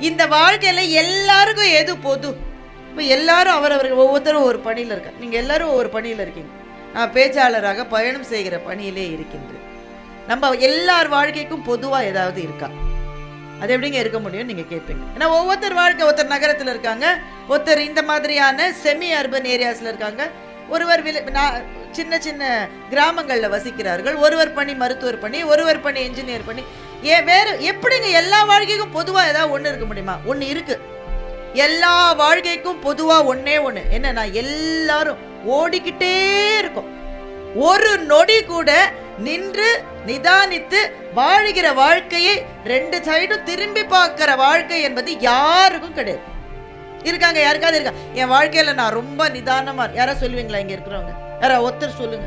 இந்த வாழ்க்கையில எல்லாருக்கும் எது பொது? இப்போ எல்லாரும் அவரவர்கள் ஒவ்வொருத்தரும் ஒரு பணியில் இருக்காங்க. நீங்கள் எல்லாரும் ஒவ்வொரு பணியில் இருக்கீங்க. நான் பேச்சாளராக பயணம் செய்கிற பணியிலே இருக்கின்றேன். நம்ம எல்லார் வாழ்க்கைக்கும் பொதுவாக ஏதாவது இருக்கா? அது எப்படிங்க இருக்க முடியும் நீங்கள் கேட்பீங்க. ஏன்னா ஒவ்வொருத்தர் வாழ்க்கை, ஒருத்தர் நகரத்தில் இருக்காங்க, ஒருத்தர் இந்த மாதிரியான செமி அர்பன் ஏரியாஸில் இருக்காங்க, ஒருவர் சின்ன சின்ன கிராமங்களில் வசிக்கிறார்கள், ஒருவர் பணி மருத்துவர் பணி, ஒருவர் பணி என்ஜினியர் பணி. வேறு எப்படிங்க எல்லா வாழ்க்கைக்கும் பொதுவாக ஏதாவது ஒன்று இருக்க முடியுமா? ஒன்று இருக்கு. எல்லா வாழ்க்கைக்கும் பொதுவாக ஒன்னே ஒன்று என்னன்னா, எல்லாரும் ஓடிக்கிட்டே இருக்கும். ஒரு நொடி கூட நின்று நிதானித்து வாழ்கிற வாழ்க்கையை ரெண்டு சைடும் திரும்பி பார்க்கிற வாழ்க்கை என்பது யாருக்கும் கிடையாது. இருக்காங்க, யாருக்காவது இருக்கா? என் வாழ்க்கையில நான் ரொம்ப நிதானமா, யாரா சொல்லுவீங்களா? இங்க இருக்கிறவங்க யாரா ஒருத்தர் சொல்லுங்க.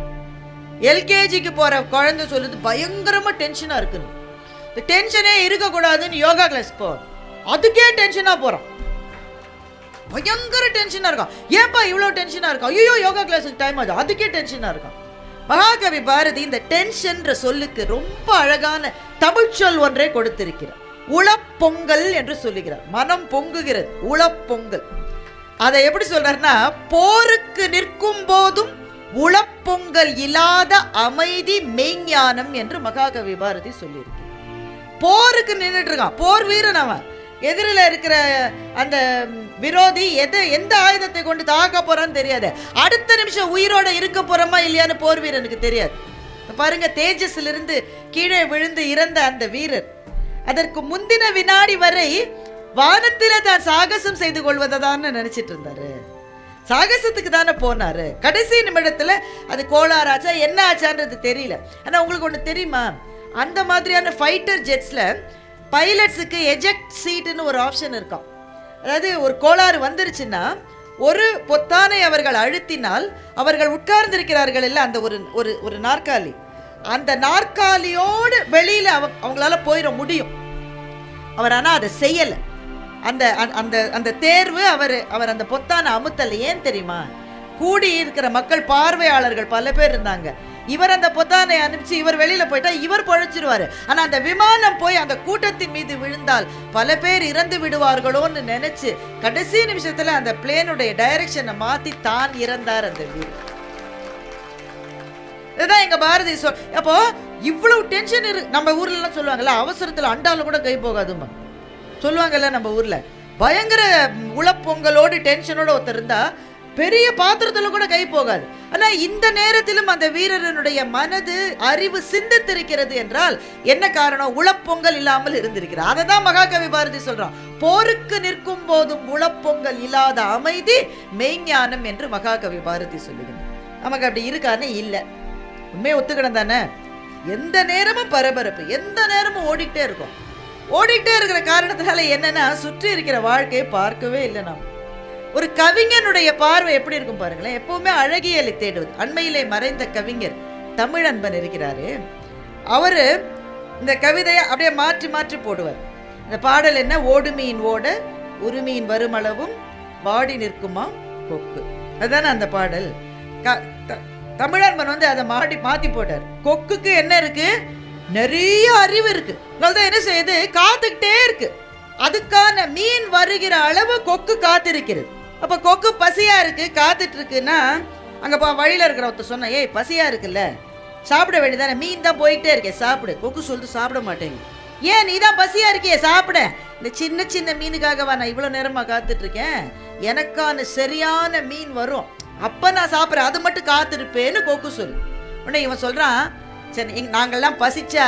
எல்கேஜிக்கு போற குழந்தை சொல்லுது பயங்கரமா டென்ஷனா இருக்குன்னு. இந்த டென்ஷனே இருக்கக்கூடாதுன்னு யோகா கிளாஸ் போ, அதுக்கே டென்ஷனா போறோம். பயங்கர டென்ஷனா இருக்கான். ஏன்பா இவ்வளவு டென்ஷனா இருக்கான்? ஐயோ யோகா கிளாஸுக்கு டைம் ஆகுது, அதுக்கே டென்ஷனா இருக்கான். மகாகவி பாரதி இந்த டென்ஷன் சொல்லுக்கு ரொம்ப அழகான தமிழ் சொல் ஒன்றை கொடுத்திருக்கிறார். உளப்பொங்கல் என்று சொல்லுகிறார். மனம் பொங்குகிறது, உளப்பொங்கல். அதை எப்படி சொல்றாருன்னா, போருக்கு நிற்கும் போதும் உளப்பொங்கல் இல்லாத அமைதி மெய்ஞானம் என்று மகாகவி பாரதி சொல்லியிருக்கிறார். போருக்கு நின்றுட்டு இருக்கான், போர் வீரன் அவன். எதிரில் இருக்கிற அந்த விரோதி எந்த ஆயுதத்தை கொண்டு தாக்க போறான்னு தெரியாது. அடுத்த நிமிஷம் உயிரோட இருக்க போறோமா இல்லையான்னு போர் வீரனுக்கு தெரியாது. பாருங்க, தேஜஸ்ல இருந்து கீழே விழுந்து இறந்த அந்த வீரர் அதற்கு முந்தின வினாடி வரை வானத்தில தான் சாகசம் செய்து கொள்வதை தான் நினைச்சிட்டு இருந்தாரு. சாகசத்துக்கு தானே போனாரு. கடைசி நிமிடத்துல அது கோளாறாச்சா என்ன ஆச்சான்றது தெரியல. ஆனா உங்களுக்கு ஒண்ணு தெரியுமா, அந்த மாதிரியான ஃபைட்டர் ஜெட்ஸ்ல பைலட்ஸுக்கு எஜெக்ட் சீட்டுன்னு ஒரு ஆப்ஷன் இருக்கும். அதாவது ஒரு கோளாறு வந்துருச்சுன்னா ஒரு பொத்தானை அவர்கள் அழுத்தினால் அவர்கள் உட்கார்ந்திருக்கிறார்கள் இல்லை, அந்த ஒரு நாற்காலி, அந்த நாற்காலியோடு வெளியில அவங்களால போயிட முடியும். அவர் ஆனா அதை செய்யல. அந்த அந்த அந்த தேர்வு அவர் அந்த பொத்தானை அமுத்தல். ஏன் தெரியுமா? கூடி இருக்கிற மக்கள் பார்வையாளர்கள் பல பேர் இருந்தாங்க. இவர் அந்த பொத்தானை அனுப்பிச்சு இவர் வெளியில போயிட்டா இவர் பழச்சிருவாரு. ஆனா அந்த விமானம் போய் அந்த கூட்டத்தின் மீது விழுந்தால் பல பேர் இறந்து விடுவார்களோன்னு நினைச்சு கடைசி நிமிஷத்துல அந்த பிளேனுடைய டைரக்ஷனை மாத்தி தான் இறந்தார் அந்த வீரர். இதுதான் எங்க பாரதி சொல். அப்போ இவ்வளவு டென்ஷன் இருக்கு. நம்ம ஊர்ல எல்லாம் சொல்லுவாங்கல்ல, அவசரத்துல அண்டால கூட கை போகாதுமா சொல்லுவாங்கல்ல. நம்ம ஊர்ல பயங்கர உளப்பொங்கலோடு டென்ஷனோட ஒருத்தர் இருந்தா பெரிய பாத்திரத்துல கூட கை போகாது. ஆனா இந்த நேரத்திலும் அந்த வீரனுடைய மனது அறிவு சிந்தித்திருக்கிறது என்றால் என்ன காரணம்? உளப்பொங்கல் இல்லாமல் இருந்திருக்கிறார். அதை தான் மகாகவி பாரதி சொல்றான். போருக்கு நிற்கும் போதும் உளப்பொங்கல் இல்லாத அமைதி மெய்ஞானம் என்று மகாகவி பாரதி சொல்லுகிறார். நமக்கு அப்படி இருக்கான்னு இல்லை. உண்மையை ஒத்துக்கிடம் தானே. எந்த நேரமும் பரபரப்பு, எந்த நேரமும் ஓடிக்கிட்டே இருக்கும். ஓடிக்கிட்டே இருக்கிற காரணத்தினால என்னன்னா, சுற்றி இருக்கிற வாழ்க்கையை பார்க்கவே இல்லை. நாம் ஒரு கவிஞனுடைய பார்வை எப்படி இருக்கும் பாருங்களேன். எப்பவுமே அழகியலை தேடுவது. அண்மையிலே மறைந்த கவிஞர் தமிழன்பன் இருக்கிறாரு. அவரு இந்த கவிதையை அப்படியே மாற்றி மாற்றி போடுவார். இந்த பாடல் என்ன? ஓடு மீன் ஓட உருமீன் வருமளவும் வாடி நிற்குமா கொக்கு. அதுதானே அந்த பாடல். தமிழன்பன் அதை மாத்தி போட்டார். கொக்குக்கு என்ன இருக்கு? நிறைய அறிவு இருக்கு. அதனால்தான் என்ன செய்யுது? காத்துக்கிட்டே இருக்கு. அதுக்கான மீன் வருகிற அளவு கொக்கு காத்திருக்கிறது. அப்ப கொக்கு பசியா இருக்கு, காத்துட்டு இருக்குன்னா அங்க வழியில இருக்கிற ஒருத்தர் சொன்ன, ஏய் பசியா இருக்குல்ல, சாப்பிட வேண்டியதானே, மீன் தான் போயிட்டே இருக்கே, சாப்பிடு. கொக்கு சொல்லிட்டு சாப்பிட மாட்டேங்க. ஏன்? நீ தான் பசியா இருக்கியே, சாப்பிட. இந்த சின்ன சின்ன மீனுக்காகவா நான் இவ்வளவு நேரமா காத்துட்டு இருக்கேன்? எனக்கான சரியான மீன் வரும், அப்ப நான் சாப்பிட்றேன், அது மட்டும் காத்திருப்பேன்னு கொக்கு சொல்லு. உடனே இவன் சொல்றான், சரி நாங்கள்லாம் பசிச்சா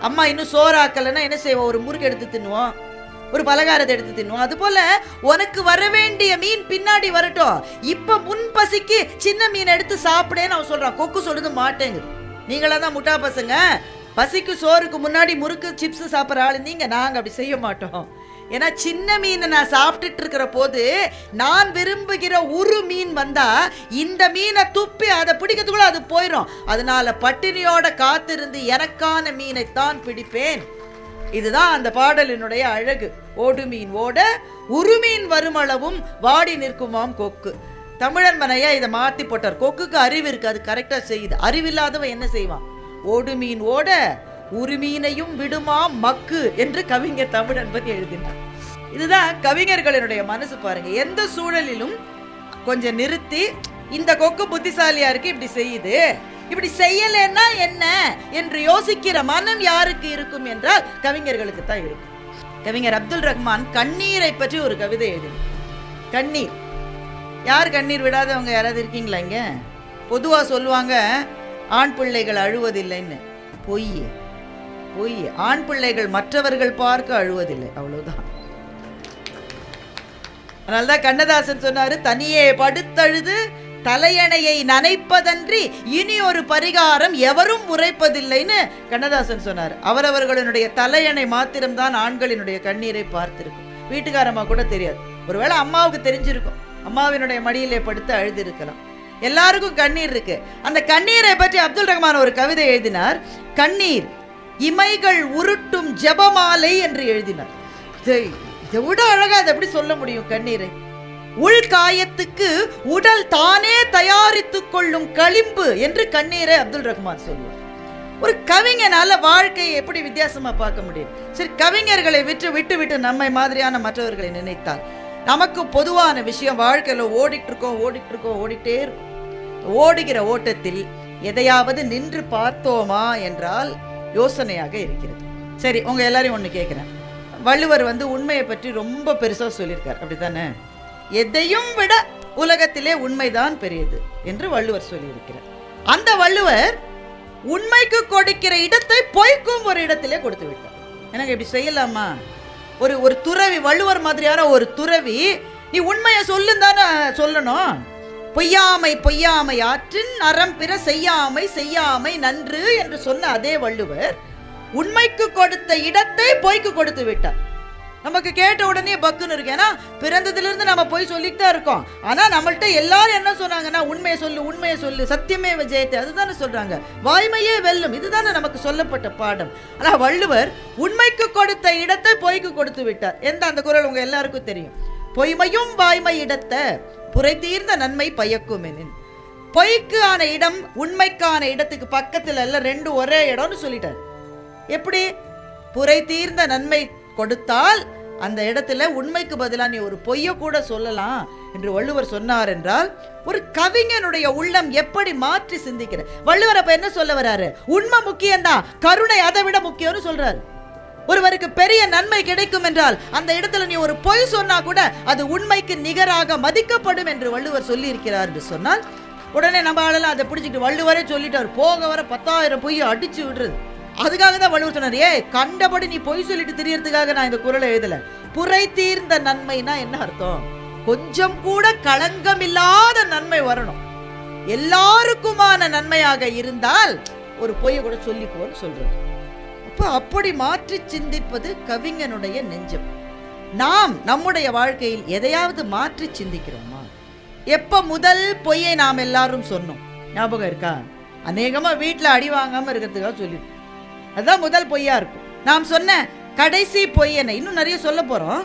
அம்மா இன்னும் சோறாக்கலைன்னா என்ன செய்வோம்? ஒரு முறுக்கு எடுத்து தின்னுவோம், ஒரு பலகாரத்தை எடுத்து தின்னுவோம். அது போல உனக்கு வர வேண்டிய மீன் பின்னாடி வரட்டும், இப்ப முன் பசிக்கு சின்ன மீன் எடுத்து சாப்பிடேன்னு அவன் சொல்றான். கொக்கு சொல்றது மாட்டேங்குது. நீங்களா தான் முட்டா பசங்க, பசிக்கு சோறுக்கு முன்னாடி முறுக்கு சிப்ஸ் சாப்பிட்ற ஆளு நீங்க. நாங்க அப்படி செய்ய மாட்டோம். ஏன்னா சின்ன மீனை நான் சாப்பிட்டுட்டு இருக்கிற போது நான் விரும்புகிற ஒரு மீன் வந்தா இந்த மீனை துப்பி அதை பிடிக்கிறதுக்குள்ள அது போயிடும். அதனால பட்டினியோட காத்திருந்து எனக்கான மீனைத்தான் பிடிப்பேன். இதுதான் அந்த பாடலினுடைய அழகு. ஓடு மீன் ஓட உருமீன் வருமளவும் வாடி நிற்குமாம் கொக்கு. தமிழன் மனையா இதை மாத்தி போட்டார். கொக்குக்கு அறிவு இருக்கு, அது கரெக்டா செய்யுது. அறிவில்லாதவன் என்ன செய்வான்? ஓடு மீன் ஓட உருமீனையும் விடுமாம் மக்கு என்று கவிஞர் தமிழன்பன் எழுதினார். இதுதான் கவிஞர்களினுடைய மனசு பாருங்க. எந்த சூழலிலும் கொஞ்சம் நிறுத்தி, இந்த கொக்கு புத்திசாலியா இருக்கு, இப்படி செய்யுது, இப்படி செய்யலன்னா என்ன என்று யோசிக்கிற மனம் யாருக்கு இருக்கும் என்றால் கவிஞர்களுக்கு தான் இருக்கும். கவிஞர் அப்துல் ரஹ்மான் கண்ணீரை பற்றி ஒரு கவிதை எழுதினார். கண்ணீர், யார் கண்ணீர் விடாதவங்க யாராவது இருக்கீங்களா இங்க? பொதுவா சொல்லுவாங்க ஆண் பிள்ளைகள் அழுவதில்லைன்னு. பொய் பொய். ஆண் பிள்ளைகள் மற்றவர்கள் பார்க்க அழுவதில்லை, அவ்வளவுதான். அதனால்தான் கண்ணதாசன் சொன்னாரு, தனியே படுத்தழுது தலையணையை நனைப்பதன்றி இனி ஒரு பரிகாரம் எவரும் உரைப்பதில்லைன்னு கண்ணதாசன் சொன்னார். அவரவர்களுடைய தலையணை மாத்திரம்தான் ஆண்களினுடைய கண்ணீரை பார்த்திருக்கும். வீட்டுக்காரம்மா கூட தெரியாது. ஒருவேளை அம்மாவுக்கு தெரிஞ்சிருக்கும், அம்மாவினுடைய மடியிலே படுத்து அழுது இருக்கலாம். எல்லாருக்கும் கண்ணீர் இருக்கு. அந்த கண்ணீரை பற்றி அப்துல் ரஹ்மான் ஒரு கவிதை எழுதினார். கண்ணீர் இமைகள் உருட்டும் ஜெபமாலை என்று எழுதினார். இதை விட அழகா அதை எப்படி சொல்ல முடியும்? கண்ணீரை உள்காயத்துக்கு உடல் தானே தயாரித்துக் கொள்ளும் களிம்பு என்று கண்ணீரை அப்துல் ரஹ்மான் சொல்லுவார். ஒரு கவிஞனால வாழ்க்கையை எப்படி வித்தியாசமா பார்க்க முடியும்? சரி, கவிஞர்களை விட்டு விட்டு நம்மை மாதிரியான மற்றவர்களை நினைத்தால் நமக்கு பொதுவான விஷயம், வாழ்க்கையில ஓடிட்டு இருக்கோம், ஓடிட்டே இருக்கும். ஓடுகிற ஓட்டத்தில் எதையாவது நின்று பார்த்தோமா என்றால் யோசனையாக இருக்கிறது. சரி, உங்க எல்லாரையும் ஒண்ணு கேட்கிறேன். வள்ளுவர் உண்மையை பற்றி ரொம்ப பெருசா சொல்லியிருக்கார், அப்படித்தானே? எதையும் விட உலகத்திலே உண்மைதான் பெரியது என்று வள்ளுவர் சொல்லியிருக்கிறார். அந்த வள்ளுவர் உண்மைக்கு கொடுக்கிற இடத்தை பொய்க்கும் ஒரு இடத்திலே கொடுத்து விட்டார். எனக்கு இப்படி செய்யலாமா? ஒரு துறவி, வள்ளுவர் மாதிரியான ஒரு துறவி, நீ உண்மையை சொல்லுந்தானே சொல்லணும். பொய்யாமை ஆற்றின் அறம் பிற செய்யாமை நன்று என்று சொன்ன அதே வள்ளுவர் உண்மைக்கு கொடுத்த இடத்தை பொய்க்கு கொடுத்து விட்டார். நமக்கு கேட்ட உடனே பக்குன்னு இருக்கு. ஏன்னா பிறந்ததிலிருந்து நம்ம போய் சொல்லிட்டு தான் இருக்கோம். ஆனா நம்மள்ட்ட எல்லாரும் என்ன சொன்னாங்கன்னா, உண்மையை சொல்லு, சத்தியமே விஜயத்தை, அதுதானே சொல்றாங்க. வாய்மையே வெல்லும், இதுதானே நமக்கு சொல்லப்பட்ட பாடம். ஆனா வள்ளுவர் உண்மைக்கு கொடுத்த இடத்தை பொய்க்கு கொடுத்து விட்டார். அந்த குறள் உங்க எல்லாருக்கும் தெரியும். பொய்மையும் வாய்மை இடத்த புரை தீர்ந்த நன்மை பயக்கும் எனின். பொய்க்கு ஆன இடம் உண்மைக்கான இடத்துக்கு பக்கத்துல எல்லாம் ரெண்டு ஒரே இடம்னு சொல்லிட்டார். எப்படி? புரை தீர்ந்த நன்மை கொடுத்தால் அந்த இடத்துல உண்மைக்கு பதிலா நீ ஒரு பொய்ய கூட சொல்லலாம் என்று வள்ளுவர் சொன்னார் என்றால், ஒரு கவிஞனுடைய உள்ளம் எப்படி மாற்றி சிந்திக்கிற. வள்ளுவர் அப்ப என்ன சொல்ல வர்றாரு? உண்மை முக்கியம்தான், கருணை அதை விட முக்கியம்னு சொல்றாரு. ஒருவருக்கு பெரிய நன்மை கிடைக்கும் என்றால் அந்த இடத்துல நீ ஒரு பொய் சொன்னா கூட அது உண்மைக்கு நிகராக மதிக்கப்படும் என்று வள்ளுவர் சொல்லி இருக்கிறார் என்று சொன்னால், உடனே நம்ம ஆளெல்லாம் அதை பிடிச்சிட்டு வள்ளுவரே சொல்லிட்டார், போக வர 10,000 பொய் அடிச்சு விடுறது. அதுக்காக தான் வள்ளுவர் சொன்னார், கண்டபடி நீ பொய் சொல்லிட்டு தெரியறதுக்காக நான் இந்த குறளை எழுதல. புரை தீர்ந்த நன்மைனா என்ன அர்த்தம்? கொஞ்சம் கூட களங்கம் இல்லாத நன்மை வரணும், எல்லாருக்குமான நன்மையாக இருந்தால் ஒரு பொய்யை கூட சொல்லிப்போன்னு சொல்றது. அப்ப அப்படி மாற்றி சிந்திப்பது கவிஞனுடைய நெஞ்சம். நாம் நம்முடைய வாழ்க்கையில் எதையாவது மாற்றி சிந்திக்கிறோமா? எப்ப முதல் பொய்யை நாம் எல்லாரும் சொன்னோம்? ஞாபகம் இருக்கா? அநேகமா வீட்டுல அடி வாங்காம இருக்கிறதுக்காக சொல்லிருக்கோம். அதுதான் முதல் பொய்யா இருக்கும். நாம் சொன்ன கடைசி பொய் என்ன? இன்னும் நிறைய சொல்ல போறோம்.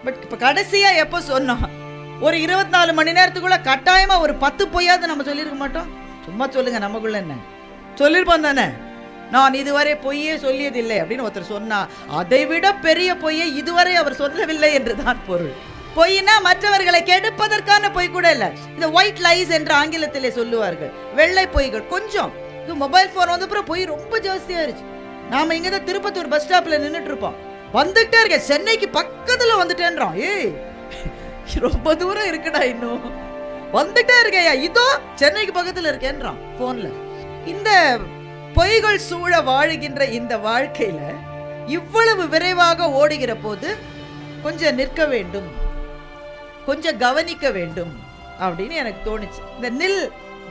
பட் இப்ப கடைசியா எப்ப சொன்னோம்? ஒரு 24 மணி நேரத்துக்குள்ள கட்டாயமா ஒரு 10 பொய்யாவது நம்ம சொல்லியிருக்க மாட்டோம்? சும்மா சொல்லுங்க, நமக்குள்ள என்ன சொல்லிருப்போம் தானே? நான் இதுவரை பொய்யே சொல்லியதில்லை அப்படின்னு ஒருத்தர் சொன்னா, அதை விட பெரிய பொய்யை இதுவரை அவர் சொல்லவில்லை என்றுதான் பொருள். பொய்னா மற்றவர்களை கெடுப்பதற்கான பொய் கூட இல்ல. இந்த ஒயிட் லைஸ் என்று ஆங்கிலத்திலே சொல்லுவார்கள், வெள்ளை பொய்கள். கொஞ்சம் மொபைல் போன் வந்த அப்புறம் பொய் ரொம்ப ஜாஸ்தியா இருச்சு. நாம இங்கதான் திருப்பத்தூர் பஸ் ஸ்டாப்ல நின்றுட்டு இருப்போம், வந்துட்டே இருக்க, சென்னைக்கு பக்கத்துல வந்துட்டேன்றான். ரொம்ப தூரம் இருக்குடா, இன்னும் வந்துட்டே இருக்கையா, இதோ சென்னைக்கு பக்கத்துல இருக்கேன்றான் போன்ல. இந்த பொய்கள் சூழ வாழுகின்ற இந்த வாழ்க்கையில இவ்வளவு விரைவாக ஓடுகிற போது கொஞ்சம் நிற்க வேண்டும், கொஞ்சம் கவனிக்க வேண்டும் அப்படின்னு எனக்கு தோணுச்சு. இந்த நில்,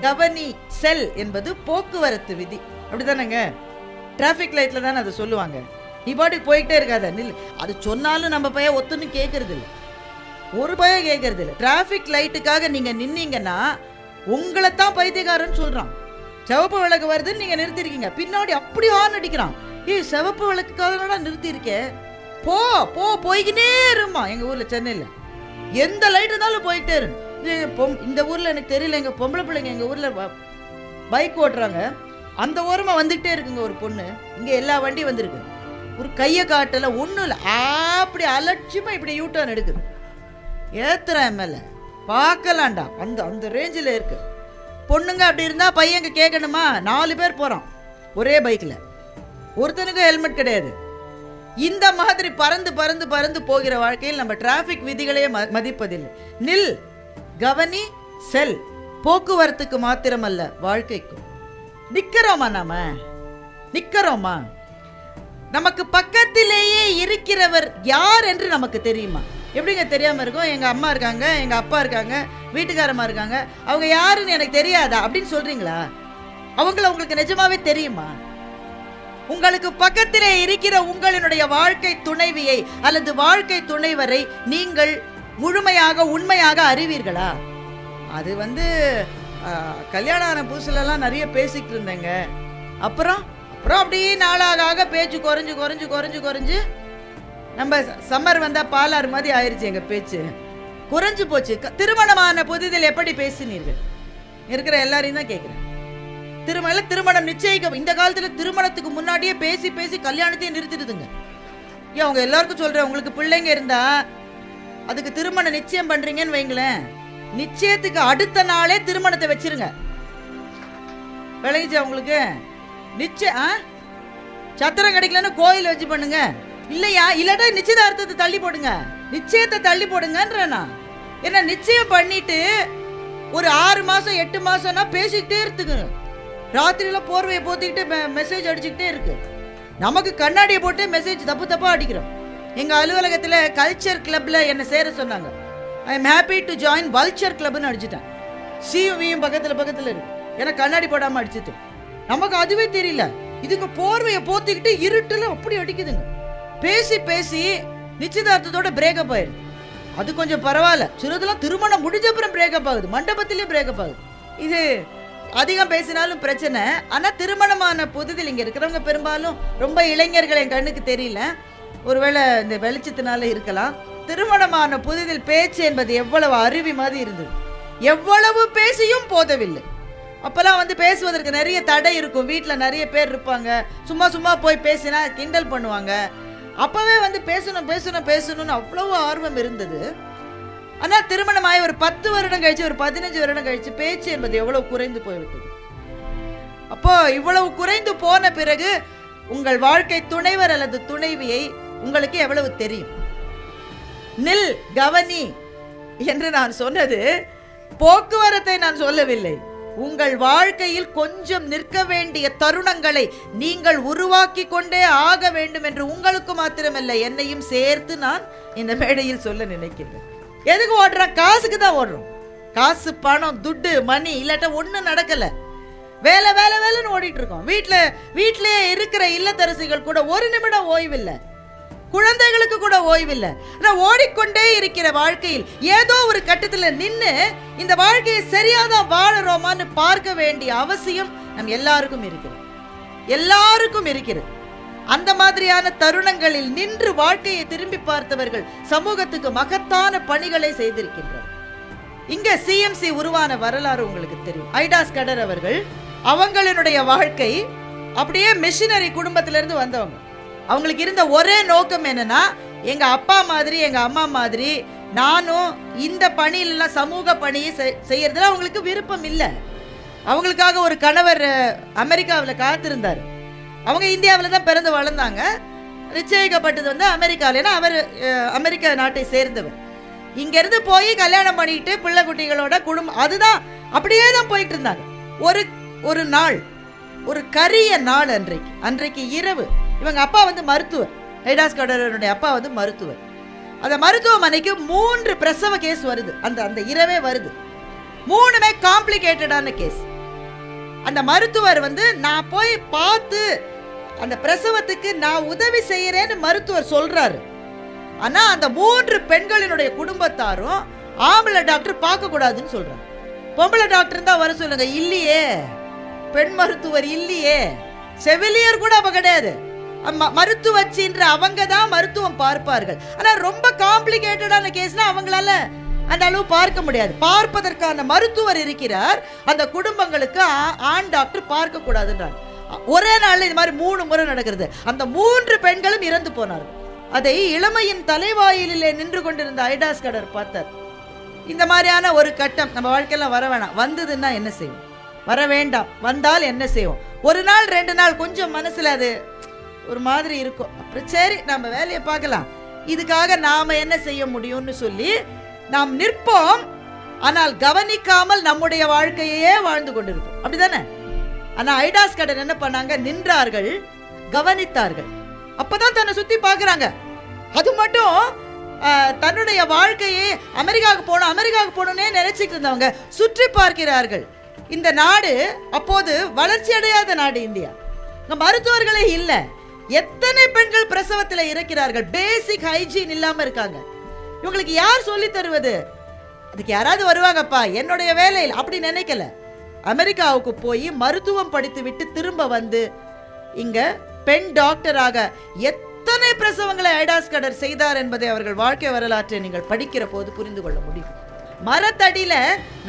கவனி, செல் என்பது போக்குவரத்து விதி, அப்படிதானங்க? டிராபிக் லைட்ல தானே அதை சொல்லுவாங்க. நீ பாட்டுக்கு போயிட்டே இருக்காத, நில். அது சொன்னாலும் நம்ம பையன் ஒத்துன்னு கேட்கறது இல்லை, ஒரு பையன் கேட்கறது இல்லை. டிராபிக் லைட்டுக்காக நீங்க நின்னீங்கன்னா உங்களை தான் பைத்தியக்காரன்னு சொல்றான். சிவப்பு விளக்கு வருதுன்னு நீங்க நிறுத்திருக்கீங்க, பின்னாடி அப்படி ஹார்ன் அடிக்கிறான். சிவப்பு விளக்குக்காக நிறுத்தி இருக்கேன், போ போ போய்கினே இருமா. எங்க ஊர்ல சென்னையில எந்த லைட் இருந்தாலும் போயிட்டே இரு. இந்த ஊர்ல எனக்கு தெரியல, எங்க பொம்பளை பிள்ளைங்க எங்க ஊர்ல பைக் ஓட்டுறாங்க, அந்த ஓரமா வந்துகிட்டே இருக்குங்க ஒரு பொண்ணு. இங்க எல்லா வண்டியும் வந்திருக்கு, ஒரு கையை காட்டல, ஒண்ணும் இல்லை, அப்படி அலட்சியமா இப்படி யூட்டர்ன் எடுக்குது. ஏத்துறேன் மேல பார்க்கலாம்டா, அந்த அந்த ரேஞ்சில் இருக்கு. பொண்ணுங்க அப்படி இருந்தா பையங்க கேட்கணுமா? 4 பேர் போறான் ஒரே பைக்ல, ஒருத்தனுக்கு ஹெல்மெட் கிடையாது. இந்த மாதிரி பறந்து பறந்து பறந்து போகிற வாழ்க்கையில் நம்ம டிராபிக் விதிகளையே மதிப்பதில்லை. நில், கவனி, செல். போக்குவரத்துக்கு மாத்திரமல்ல, வாழ்க்கைக்கும். நிக்கிறோமா? நாம நிக்கிறோமா? நமக்கு பக்கத்திலேயே இருக்கிறவர் யார் என்று நமக்கு தெரியுமா? எப்படிங்க தெரியாம இருக்கும்? எங்க அம்மா இருக்காங்க, எங்க அப்பா இருக்காங்க, வீட்டுக்காரமா இருக்காங்க, அவங்க யாருன்னு எனக்கு தெரியாதா அப்படின்னு சொல்றீங்களா? அவங்கள உங்களுக்கு நிஜமாவே தெரியுமா? உங்களுக்கு பக்கத்திலே இருக்கிற உங்களுடைய வாழ்க்கை துணைவியை அல்லது வாழ்க்கை துணைவரை நீங்கள் முழுமையாக உண்மையாக அறிவீர்களா? அது கல்யாணம் ஆன புதுசுலலாம் நிறைய பேசிக்கிட்டு இருந்தேங்க. அப்புறம் அப்படியே நாளாக பேச்சு குறைஞ்சு குறைஞ்சு குறைஞ்சு குறைஞ்சு நம்ம சம்மர் வந்தா பாலாறு மாதிரி ஆயிடுச்சு. எங்க பேச்சு குறைஞ்சு போச்சு. திருமணமான புதிதில் எப்படி பேசினீர்கள்? இருக்கிற எல்லாரையும் தான் கேட்கிறேன். திருமணம் நிச்சயிக்க இந்த காலத்துல திருமணத்துக்கு முன்னாடியே பேசி பேசி கல்யாணத்தையே நிறுத்திடுதுங்க. ஏன் அவங்க எல்லாருக்கும் சொல்றேன், உங்களுக்கு பிள்ளைங்க இருந்தா அதுக்கு திருமணம் நிச்சயம் பண்றீங்கன்னு வைங்களேன், நிச்சயத்துக்கு அடுத்த நாளே திருமணத்தை வச்சிருங்க. விளங்கிச்சா உங்களுக்கு? நிச்சயம் சத்திரம் கிடைக்கலன்னு கோயில் வச்சு பண்ணுங்க. இல்லையா, இல்லாட்டா நிச்சயதார்த்தத்தை தள்ளி போடுங்க, நிச்சயத்தை தள்ளி போடுங்கன்றா. என்ன நிச்சயம் பண்ணிட்டு ஒரு 6 மாசம் 8 மாசம்னா பேசிக்கிட்டே இருக்குங்க. ராத்திரியில போர்வையை போத்திக்கிட்டு மெசேஜ் அடிச்சுக்கிட்டே இருக்கு. நமக்கு கண்ணாடியை போட்டு மெசேஜ் தப்பு தப்பா அடிக்கிறோம். எங்க அலுவலகத்துல கல்ச்சர் கிளப்ல என்ன சேர சொன்னாங்க. I am happy to join vulture கிளப்னு அடிச்சுட்டேன். சியும் பக்கத்துல இருக்கு. ஏன்னா கண்ணாடி போடாம அடிச்சுட்டு நமக்கு அதுவே தெரியல. இதுங்க போர்வையை போத்திக்கிட்டு இருட்டுல அப்படி அடிக்குதுங்க. பேசி பேசி நிச்சயதார்த்தத்தோட பிரேக்கப் ஆயிடுது. அது கொஞ்சம் பரவாயில்ல. சிலதெல்லாம் திருமணம் முடிஞ்ச அப்புறம் பிரேக்கப் ஆகுது, மண்டபத்திலேயே பிரேக்கப் ஆகுது. இது அதிகம் பேசினாலும் பிரச்சனை. ஆனா திருமணமான புதுதில் இங்க இருக்கிறவங்க பெரும்பாலும் ரொம்ப இளைஞர்கள், என் கண்ணுக்கு தெரியல, ஒருவேளை இந்த வெளிச்சத்தினால இருக்கலாம். திருமணமான புதிதில் பேச்சு என்பது எவ்வளவு அருவி மாதிரி இருந்தது. எவ்வளவு பேசியும் போதவில்லை. அப்பெல்லாம் பேசுவதற்கு நிறைய தடை இருக்கும். வீட்டில் நிறைய பேர் இருப்பாங்க. சும்மா சும்மா போய் பேசினா கிண்டல் பண்ணுவாங்க. அப்பவே பேசணும் பேசணும் பேசணும்னு அவ்வளவு ஆர்வம் இருந்தது. ஆனால் திருமணமாய் ஒரு 10 வருடம் கழிச்சு, ஒரு 15 வருடம் கழிச்சு பேச்சு என்பது எவ்வளவு குறைந்து போய்விட்டது. அப்போ இவ்வளவு குறைந்து போன பிறகு உங்கள் வாழ்க்கை துணைவர் அல்லது துணைவியை உங்களுக்கு எவ்வளவு தெரியும்? நில், கவனி என்று நான் சொன்னது போக்குவரத்தை நான் சொல்லவில்லை. உங்கள் வாழ்க்கையில் கொஞ்சம் நிற்க வேண்டிய தருணங்களை நீங்கள் உருவாக்கி கொண்டே ஆக வேண்டும் என்று உங்களுக்கு மாத்திரமல்ல, என்னையும் சேர்த்து நான் இந்த மேடையில் சொல்ல நினைக்கிறேன். எதுக்கு ஓடுறோம்? காசுக்கு தான் ஓடுறோம். காசு, பணம், துட்டு, மணி இல்லாட்ட ஒன்றும் நடக்கல. வேலை வேலை வேலைன்னு ஓடிட்டு இருக்கோம். வீட்டிலே இருக்கிற இல்லத்தரசிகள் கூட ஒரு நிமிடம் ஓய்வில்லை, குழந்தைகளுக்கு கூட ஓய்வில்லை. ஓடிக்கொண்டே இருக்கிற வாழ்க்கையில் ஏதோ ஒரு கட்டத்தில் நின்று இந்த வாழ்க்கையை சரியாதான் வாழறோமான்னு பார்க்க வேண்டிய அவசியம் நம் எல்லாருக்கும் இருக்கிறது. அந்த மாதிரியான தருணங்களில் நின்று வாழ்க்கையை திரும்பி பார்த்தவர்கள் சமூகத்துக்கு மகத்தான பணிகளை செய்திருக்கின்றனர். இங்க சிஎம்சி உருவான வரலாறு உங்களுக்கு தெரியும். ஐடாஸ் கடர் அவர்கள், அவங்களுடைய வாழ்க்கை அப்படியே மிஷினரி குடும்பத்திலிருந்து வந்தவங்க. அவங்களுக்கு இருந்த ஒரே நோக்கம் என்னன்னா, எங்க அப்பா மாதிரி எங்க அம்மா மாதிரி நானும் இந்த பணியிலாம் சமூக பணியை செய்யறதுல அவங்களுக்கு விருப்பம் இல்லை. அவங்களுக்காக ஒரு கணவர் அமெரிக்காவில் காத்திருந்தார். அவங்க இந்தியாவில் தான் பிறந்து வளர்ந்தாங்க. நிச்சயிக்கப்பட்டது அமெரிக்காவில். ஏன்னா அவர் அமெரிக்க நாட்டை சேர்ந்தவர். இங்கிருந்து போய் கல்யாணம் பண்ணிட்டு பிள்ளை குட்டிகளோட குடும்பம் அதுதான் அப்படியே தான் போயிட்டு இருந்தாங்க. ஒரு நாள், ஒரு கரிய நாள், அன்றைக்கு இரவு இவங்க அப்பா மருத்துவர். ஐடாஸ் கடருடைய அப்பா மருத்துவர். அந்த மருத்துவமனைக்கு 3 பிரசவ கேஸ் வருது. அந்த இரவே வருது. 3மே காம்ப்ளிகேட்டடான கேஸ். அந்த மருத்துவர் நான் போய் பார்த்து அந்த பிரசவத்துக்கு நான் உதவி செய்யறேன்னு மருத்துவர் சொல்றாரு. ஆனா அந்த 3 பெண்களினுடைய குடும்பத்தாரும் ஆம்பளை டாக்டர் பார்க்க கூடாதுன்னு சொல்றாங்க. பொம்பளை டாக்டர் தான் வர சொல்லுங்க. இல்லையே, பெண் மருத்துவர் இல்லையே, செவிலியர் கூட அப்ப கிடையாது. மருத்துவச்சின்ற அவங்க தான் மருத்துவம் பார்ப்பார்கள். ஆனா ரொம்ப காம்ப்ளிகேட்டடான கேஸ்னா அவங்களால அந்த அளவு பார்க்க முடியாது. பார்ப்பதற்கான மருத்துவர் இருக்கிறார். அந்த குடும்பங்களுக்கு ஆண் டாக்டர் பார்க்க கூடாதுன்றாங்க. ஒரே நாள்ல இது மாதிரி 3 முறை நடக்கிறது. அந்த 3 பெண்களும் இறந்து போனார்கள். அதை இளமையின் தலைவாயிலே நின்று கொண்டிருந்த ஐடாஸ்கடர் பார்த்தார். இந்த மாதிரியான ஒரு கட்டம் நம்ம வாழ்க்கையில வர வேணாம். வந்ததுன்னா என்ன செய்வோம்? வர வேண்டாம். வந்தால் என்ன செய்வோம்? ஒரு நாள் 2 நாள் கொஞ்சம் மனசுல அது ஒரு மாதிரி இருக்கும். அப்புறம் சரி நம்ம வேலையை பார்க்கலாம், இதுக்காக நாம என்ன செய்ய முடியும்னு சொல்லி நாம் நிற்போம். ஆனால் கவனிக்காமல் நம்முடைய வாழ்க்கையே வாழ்ந்து கொண்டிருப்போம். அப்படிதானே? ஆனா ஐடாஸ்கடர் என்ன பண்ணாங்க? நின்றார்கள், கவனித்தார்கள். அப்பதான் தன்னை சுத்தி பாக்குறாங்க. அது மட்டும் தன்னுடைய வாழ்க்கையை அமெரிக்காவுக்கு போகணும்னே நினைச்சிட்டு இருந்தவங்க சுற்றி பார்க்கிறார்கள். இந்த நாடு அப்போது வளர்ச்சி அடையாத நாடு இந்தியா. மருத்துவர்களே இல்லை. எத்தனை பெண்கள் பிரசவத்தில் இருக்கிறார்கள், பேசிக் ஹைஜீன் இல்லாம இருக்காங்க. இவங்களுக்கு யார் சொல்லி தருவது? அதுக்கு யாராவது வருவாங்கப்பா, என்னுடைய வேலையில் அப்படி நினைக்கல. அமெரிக்காவுக்கு போய் மருத்துவம் படித்து விட்டு திரும்ப வந்து இங்க பெண் டாக்டராக எத்தனை பிரசவங்களை ஐடாஸ்கடர் செய்தார் என்பதை அவர்கள் வாழ்க்கை வரலாற்றை நீங்கள் படிக்கிற போது புரிந்து கொள்ள முடியும். மரத்தடியில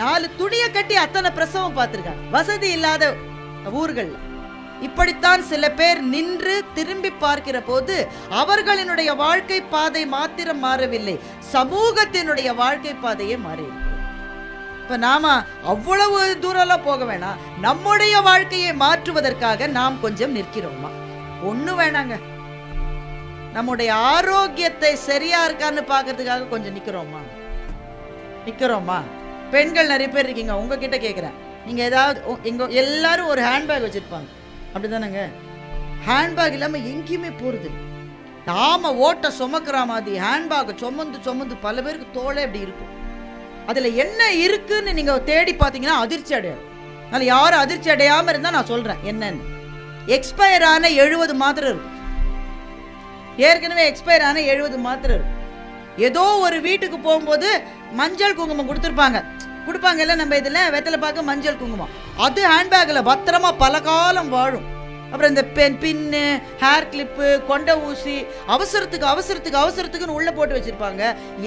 4 துணியை கட்டி அத்தனை பிரசவம் பார்த்திருக்காங்க, வசதி இல்லாத ஊர்கள். இப்படித்தான் சில பேர் நின்று திரும்பி பார்க்கிற போது அவர்களினுடைய வாழ்க்கை பாதை மாத்திரம் மாறவில்லை, சமூகத்தினுடைய வாழ்க்கை பாதையே மாறி. இப்ப நாம அவ்வளவு தூரம் போக வேணாம். நம்முடைய வாழ்க்கையை மாற்றுவதற்காக நாம் கொஞ்சம் நிற்கிறோமா? ஒண்ணு வேணாங்க. நம்முடைய ஆரோக்கியத்தை சரியா இருக்கான்னு பாக்கிறதுக்காக கொஞ்சம் நிக்கிறோமா? பெண்கள் நிறைய பேர் இருக்கீங்க, உங்ககிட்ட கேட்கிறேன். நீங்க ஏதாவது எல்லாரும் ஒரு ஹேண்ட்பேக் வச்சிருப்பாங்க, அப்படிதானங்க? ஹேண்ட்பேக் இல்லாம எங்கேயுமே போறது. நாம ஓட்ட சுமக்கிற மாதிரி ஹேண்ட்பேக் சுமந்து பல பேருக்கு தோளே அப்படி இருக்கும். அதுல என்ன இருக்குன்னு நீங்க தேடி பார்த்தீங்கன்னா அதிர்ச்சி அடையும். அதனால யாரும் அதிர்ச்சி அடையாம இருந்தா நான் சொல்றேன் என்னன்னு. எக்ஸ்பயர் ஆன 70 மாத்திரை இருக்கும். ஏற்கனவே எக்ஸ்பயர் ஆன 70 மாத்திரை இருக்கும். ஏதோ ஒரு வீட்டுக்கு போகும்போது மஞ்சள் குங்குமம் கொடுப்பாங்க இல்ல, நம்ம இதுல வெத்தலை பார்க்க மஞ்சள் குங்குமம், அது ஹேண்ட்பேக்ல பத்திரமா பல காலம் வாழும். அப்புறம் இந்த பின்னு, ஹேர் கிளிப்பு, கொண்ட ஊசி, அவசரத்துக்குன்னு உள்ள போட்டு வச்சிருப்பாங்க.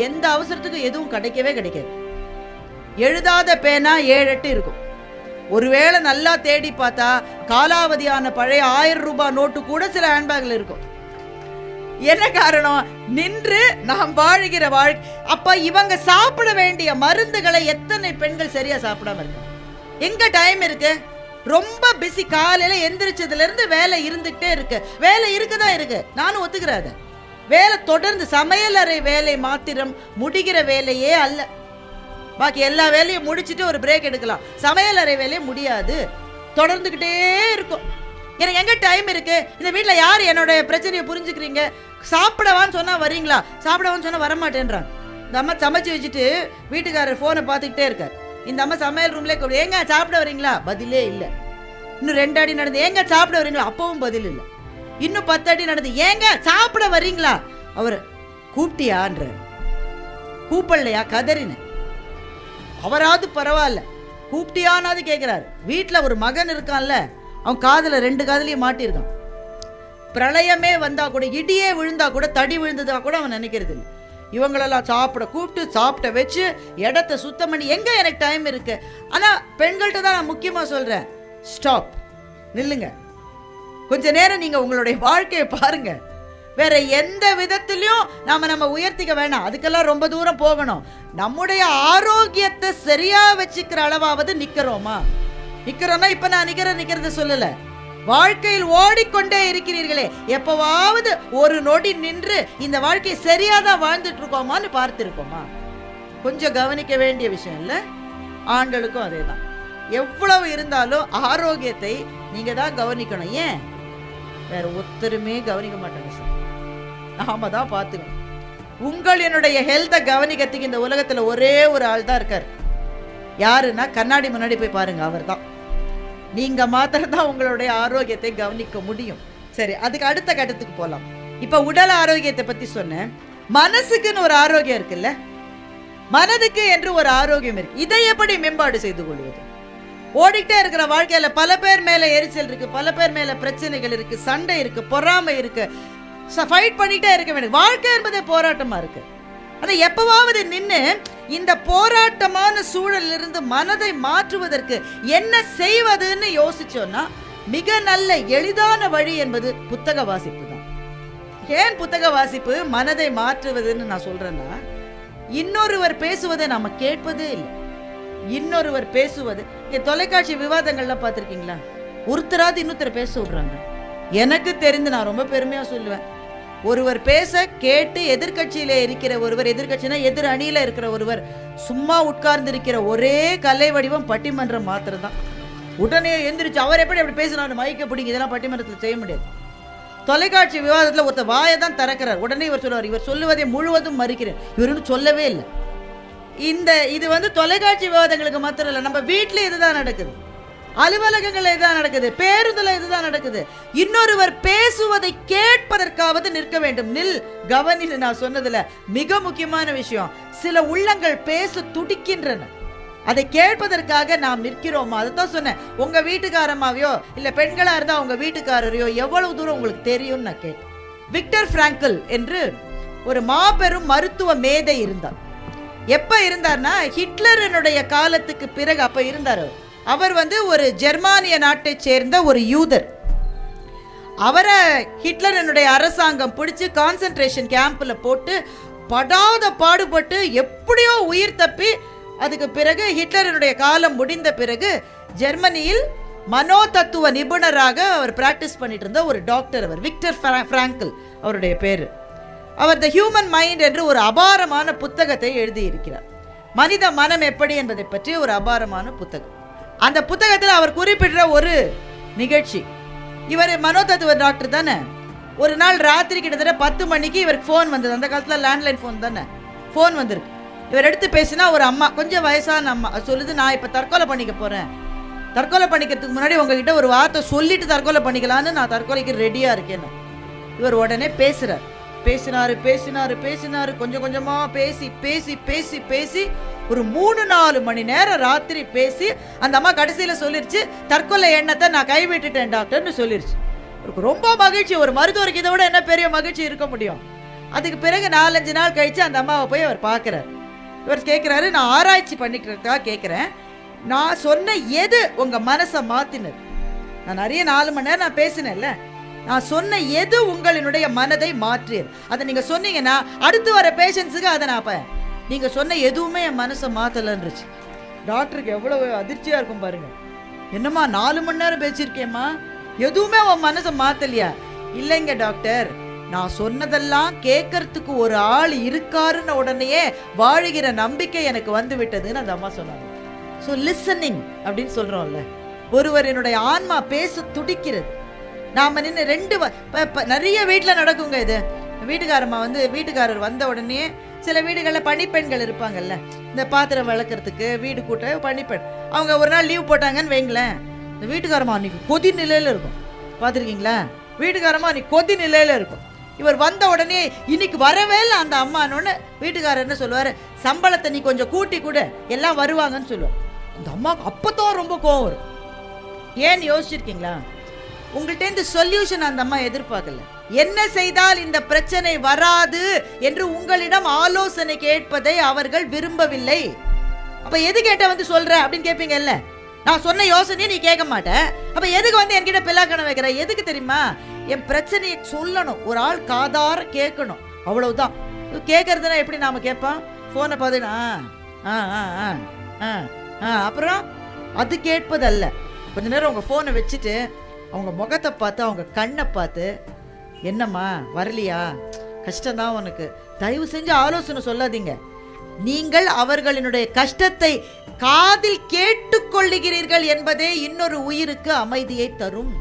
எந்த அவசரத்துக்கும் எதுவும் கிடைக்காது. எழுதாத பேனா 7-8 இருக்கும். ஒருவேளை நல்லா தேடி பார்த்தா காலாவதியான பழைய 1000 ரூபாய் நோட்டு கூட சில ஹேண்ட்பேக்ல இருக்கும். என்ன காரணம்? நின்று நாம் வாழ்கிற வாழ்க்கை. அப்ப இவங்க சாப்பிட வேண்டிய மருந்துகளை எத்தனை பெண்கள் சரியா சாப்பிடாம இருக்கு? எங்க டைம் இருக்கு? ரொம்ப பிஸி. காலையில எந்திரிச்சதுல இருந்து வேலை இருந்துகிட்டே இருக்கு. வேலை இருக்குதான் இருக்கு, நானும் ஒத்துக்கிறாத. வேலை தொடர்ந்து சமையலறை வேலை மாத்திரம் முடிகிற வேலையே அல்ல. பாக்கி எல்லா வேலையும் முடிச்சுட்டு ஒரு பிரேக் எடுக்கலாம். சமையலறை வேலையே முடியாது, தொடர்ந்துகிட்டே இருக்கும். எனக்கு எங்க டைம் இருக்கு? இந்த வீட்டில் யார் என்னோட பிரச்சனையை புரிஞ்சுக்கிறீங்க? சாப்பிடவான்னு சொன்னா வரீங்களா? சாப்பிடவான்னு சொன்னா வரமாட்டேன்றாங்க. இந்த அம்மா சமைச்சு வச்சுட்டு வீட்டுக்காரர் போனை பார்த்துக்கிட்டே இருக்கார். இந்த அம்மா சமையல் ரூம்ல ஏங்க சாப்பிட வரீங்களா? பதிலே இல்லை. இன்னும் 2 அடி நடந்து ஏங்க சாப்பிட வரீங்களா? அப்பவும் பதில் இல்லை. இன்னும் 10 அடி நடந்து ஏங்க சாப்பிட வரீங்களா? அவர் கூப்பிட்டியான்ற, கூப்பிடலையா? கதறின. அவராது பரவாயில்ல, கூப்பிட்டியானாது கேட்கிறாரு. வீட்டுல ஒரு மகன் இருக்கான்ல, அவன் காதுல 2 காதுலயும் மாட்டிருக்கான். பிரளயமே வந்தா கூட, இடியே விழுந்தா கூட, தடி விழுந்ததா கூட அவன் நினைக்கிறது இல்லை. இவங்களெல்லாம் சாப்பிட கூப்பிட்டு சாப்பிட வச்சு இடத்த சுத்தம் பண்ணி எங்க எனக்கு டைம் இருக்கு? ஆனா பெண்கள்கிட்ட தான் நான் முக்கியமா சொல்றேன், ஸ்டாப், நில்லுங்க. கொஞ்ச நேரம் நீங்க உங்களுடைய வாழ்க்கையை பாருங்க. வேற எந்த விதத்திலையும் நம்ம உயர்த்திக்க வேணாம், அதுக்கெல்லாம் ரொம்ப தூரம் போகணும். நம்முடைய ஆரோக்கியத்தை சரியா வச்சுக்கிற அளவாவது நிக்கிறோமா? நிக்கிறோம்னா இப்ப நான் நிக்கிறத சொல்லல, வாழ்க்கையில் ஓடிக்கொண்டே இருக்கிறீர்களே, எப்பவாவது ஒரு நொடி நின்று இந்த வாழ்க்கையை சரியாதான் வாழ்ந்துட்டு இருக்கோமான்னு பார்த்திருக்கோமா? கொஞ்சம் கவனிக்க வேண்டிய விஷயம் இல்ல? ஆண்களுக்கும் அதே தான். எவ்வளவு இருந்தாலும் ஆரோக்கியத்தை நீங்க தான் கவனிக்கணும். ஏன் வேற ஒருத்தருமே கவனிக்க மாட்டாங்க சார், நாம தான் பார்த்துக்கணும். உங்களுடைய ஹெல்த்தை கவனிக்கிறதுக்கு இந்த உலகத்துல ஒரே ஒரு ஆள் தான் இருக்காரு. யாருன்னா கண்ணாடி முன்னாடி போய் பாருங்க, அவர் தான். நீங்க மாத்திரம் தான் உங்களுடைய ஆரோக்கியத்தை கவனிக்க முடியும். சரி, அதுக்கு அடுத்த கட்டத்துக்கு போலாம். இப்ப உடல் ஆரோக்கியத்தை பத்தி சொன்னேன். மனசுக்குன்னு ஒரு ஆரோக்கியம் இருக்குல்ல, மனதுக்கு என்று ஒரு ஆரோக்கியம் இருக்கு. இதை எப்படி மேம்பாடு செய்து கொள்வது? ஓடிக்கிட்டே இருக்கிற வாழ்க்கையில பல பேர் மேல எரிச்சல் இருக்கு, பல பேர் மேல பிரச்சனைகள் இருக்கு, சண்டை இருக்கு, பொறாமை இருக்கு, ஃபைட் பண்ணிட்டே இருக்க வேண்டும். வாழ்க்கை என்பதே போராட்டமா இருக்கு. அதை எப்பவாவது நின்று இந்த போராட்டமான சூழலில் இருந்து மனதை மாற்றுவதற்கு என்ன செய்வதுன்னு யோசிச்சோம்னா மிக நல்ல எளிதான வழி என்பது புத்தக வாசிப்பு தான். ஏன் புத்தக வாசிப்பு மனதை மாற்றுவதுன்னு நான் சொல்றேன்னா, இன்னொருவர் பேசுவதை நாம கேட்பதே இல்லை. இன்னொருவர் பேசுவது, தொலைக்காட்சி விவாதங்கள்லாம் பார்த்துருக்கீங்களா? ஒருத்தராது இன்னொருத்தர் பேச விடுறாங்க. எனக்கு தெரிந்து நான் ரொம்ப பெருமையா சொல்லுவேன், ஒருவர் பேச கேட்டு எதிர்கட்சியில இருக்கிற ஒருவர், எதிர்கட்சினா எதிர் அணியில இருக்கிற ஒருவர் சும்மா உட்கார்ந்து இருக்கிற ஒரே கலை வடிவம் பட்டிமன்றம் மாத்திரம் தான். உடனே எந்திரிச்சு அவர் எப்படி அப்படி பேசினாரு மைக்க பிடிங்க, இதெல்லாம் பட்டிமன்றத்தில் செய்ய முடியாது. தொலைக்காட்சி விவாதத்தில் ஒருத்தர் வாயை தான் திறக்கிறார், உடனே இவர் சொல்லுவார், இவர் சொல்லுவதை முழுவதும் மறுக்கிறேன். இவர் சொல்லவே இல்லை. இது தொலைக்காட்சி விவாதங்களுக்கு மாத்திரம் இல்லை, நம்ம வீட்டில் இதுதான் நடக்குது, அலுவலகங்கள் இதுதான் நடக்குது, பேருந்துல இதுதான் நடக்குது. இன்னொருவர் பேசுவதை கேட்பதற்காவது நிற்க வேண்டும். நில், கவனின்னு நான் சொன்னதுல மிக முக்கியமான விஷயம், சில உள்ளங்கள் பேச துடிக்கின்றன, அதை கேட்பதற்காக நாம் நிற்கிறோமா? அதைத்தான் சொன்னேன். உங்க வீட்டுக்காரமாவையோ இல்ல பெண்களா இருந்தா உங்க வீட்டுக்காரரையோ எவ்வளவு தூரம் உங்களுக்கு தெரியும்னு நான் கேட்டேன். விக்டர் பிராங்கல் என்று ஒரு மாபெரும் மருத்துவ மேதை இருந்தார். எப்ப இருந்தார்னா, ஹிட்லரனுடைய காலத்துக்கு பிறகு அப்ப இருந்தார். அவர் ஒரு ஜெர்மானிய நாட்டை சேர்ந்த ஒரு யூதர். அவரை ஹிட்லரனுடைய அரசாங்கம் பிடிச்சு கான்சென்ட்ரேஷன் கேம்ப்ல போட்டு படாத பாடுபட்டு எப்படியோ உயிர் தப்பி, அதுக்கு பிறகு ஹிட்லரனுடைய காலம் முடிந்த பிறகு ஜெர்மனியில் மனோதத்துவ நிபுணராக அவர் பிராக்டிஸ் பண்ணிட்டு இருந்த ஒரு டாக்டர். அவர் விக்டர் பிராங்கல் அவருடைய பேரு. அவர் த ஹியூமன் மைண்ட் என்று ஒரு அபாரமான புத்தகத்தை எழுதியிருக்கிறார். மனித மனம் எப்படி என்பதை பற்றி ஒரு அபாரமான புத்தகம். அந்த புத்தகத்தில் அவர் குறிப்பிடுற ஒரு நிகழ்ச்சி, இவர் மனோதத்துவ டாக்டர் தானே. ஒரு நாள் ராத்திரி கிட்டத்தட்ட 10 மணிக்கு இவருக்கு ஃபோன் வந்தது. அந்த காலத்தில் லேண்ட்லைன் ஃபோன் தானே, ஃபோன் வந்திருக்கு. இவர் எடுத்து பேசினா ஒரு அம்மா, கொஞ்சம் வயசான அம்மா சொல்லுது, நான் இப்போ தற்கொலை பண்ணிக்க போகிறேன், தற்கொலை பண்ணிக்கிறதுக்கு முன்னாடி உங்ககிட்ட ஒரு வார்த்தை சொல்லிட்டு தற்கொலை பண்ணிக்கலான்னு நான் தற்கொலைக்கு ரெடியாக இருக்கேன்னு. இவர் உடனே பேசுகிறார். பேசினாரு கொஞ்சம் கொஞ்சமா பேசி பேசி பேசி பேசி ஒரு 3-4 மணி நேரம் ராத்திரி பேசி அந்த அம்மா கடைசியில் சொல்லிருச்சு, தற்கொலை எண்ணத்தை நான் கைவிட்டுட்டேன் டாக்டர்னு சொல்லிருச்சு. அவருக்கு ரொம்ப மகிழ்ச்சி. ஒரு மருத்துவருக்கு இதை விட என்ன பெரிய மகிழ்ச்சி இருக்க முடியும்? அதுக்கு பிறகு 4-5 நாள் கழிச்சு அந்த அம்மாவை போய் அவர் பார்க்கிறார். இவர் கேட்கிறாரு, நான் ஆராய்ச்சி பண்ணிக்கிறதுக்காக கேட்கிறேன், நான் சொன்ன எது உங்க மனசை மாத்தினது? நான் நிறைய 4 மணி நேரம் நான் பேசினேன்ல, நான் சொன்ன எது உங்களினுடைய மனதை மாற்றியது? அதை நீங்க சொன்னீங்கன்னா அடுத்து வர பேஷன்ஸுக்கு அதை நான் நீங்க சொன்ன எதுவுமே என் மனசை மாத்தலன்றுச்சு. டாக்டருக்கு எவ்வளவு அதிர்ச்சியா இருக்கும் பாருங்க. என்னம்மா 4 மணி நேரம் பேசியிருக்கேம்மா, எதுவுமே உன் மனசை மாத்தலையா? இல்லைங்க டாக்டர், நான் சொன்னதெல்லாம் கேட்கறதுக்கு ஒரு ஆள் இருக்காருன்னு உடனே வாழுகிற நம்பிக்கை எனக்கு வந்து விட்டதுன்னு அந்த அம்மா சொன்னாங்க. ஸோ லிசனிங் அப்படின்னு சொல்றோம்ல, ஒருவரினுடைய ஆன்மா பேச துடிக்கிறது. நாம நின்று நிறைய வீட்டில் நடக்குங்க இது. வீட்டுக்காரம்மா வீட்டுக்காரர் வந்த உடனே சில வீடுகளில் பணிப்பெண்கள் இருப்பாங்கல்ல, இந்த பாத்திரம் வளர்க்கறதுக்கு வீடு கூட்ட பணிப்பெண், அவங்க ஒரு நாள் லீவ் போட்டாங்கன்னு வைங்களேன், இந்த வீட்டுக்காரம்மா அன்னைக்கு கொதி நிலையில இருக்கும். பார்த்துருக்கீங்களா? வீட்டுக்காரம்மா அன்னைக்கு கொதி நிலையில இருக்கும். இவர் வந்த உடனே இன்னைக்கு வரவே இல்லை அந்த அம்மானோன்னு வீட்டுக்காரர் என்ன சொல்லுவார், சம்பளத்தை நீ கொஞ்சம் கூட்டி கூட எல்லாம் வருவாங்கன்னு சொல்லுவார். அந்த அம்மாவுக்கு அப்பதான் ரொம்ப கோவம் வரும். ஏன்னு யோசிச்சிருக்கீங்களா? உங்கள்கிட்ட இந்த சொல்யூஷன் அந்த அம்மா எதிர்பார்க்கல. என்ன செய்தால் இந்த பிரச்சனை வராது என்று உங்களிடம் ஆலோசனை கேட்பதை அவர்கள் விரும்பவில்லை. அப்ப எது கேட்ட சொல்ற அப்படின்னு கேட்பீங்கல்ல, நான் சொன்ன யோசனையை நீ கேட்க மாட்டேன், அப்ப எதுக்கு என்கிட்ட பிள்ளாக்கணை வைக்கிற? எதுக்கு தெரியுமா? என் பிரச்சனையை சொல்லணும், ஒரு ஆள் காதார கேட்கணும், அவ்வளவுதான். கேட்கறதுனா எப்படி நாம கேட்போம்? போனை பார்த்துனா அப்புறம் அது கேட்பதல்ல. கொஞ்ச நேரம் உங்க போனை வச்சுட்டு அவங்க முகத்தை பார்த்து அவங்க கண்ணை பார்த்து, என்னம்மா வரலையா, கஷ்டம்தான் உனக்கு, தயவு செஞ்சு ஆலோசனை சொல்லாதீங்க. நீங்கள் அவர்களினுடைய கஷ்டத்தை காதில் கேட்டுக்கொள்ளுகிறீர்கள் என்பதே இன்னொரு உயிருக்கு அமைதியை தரும்.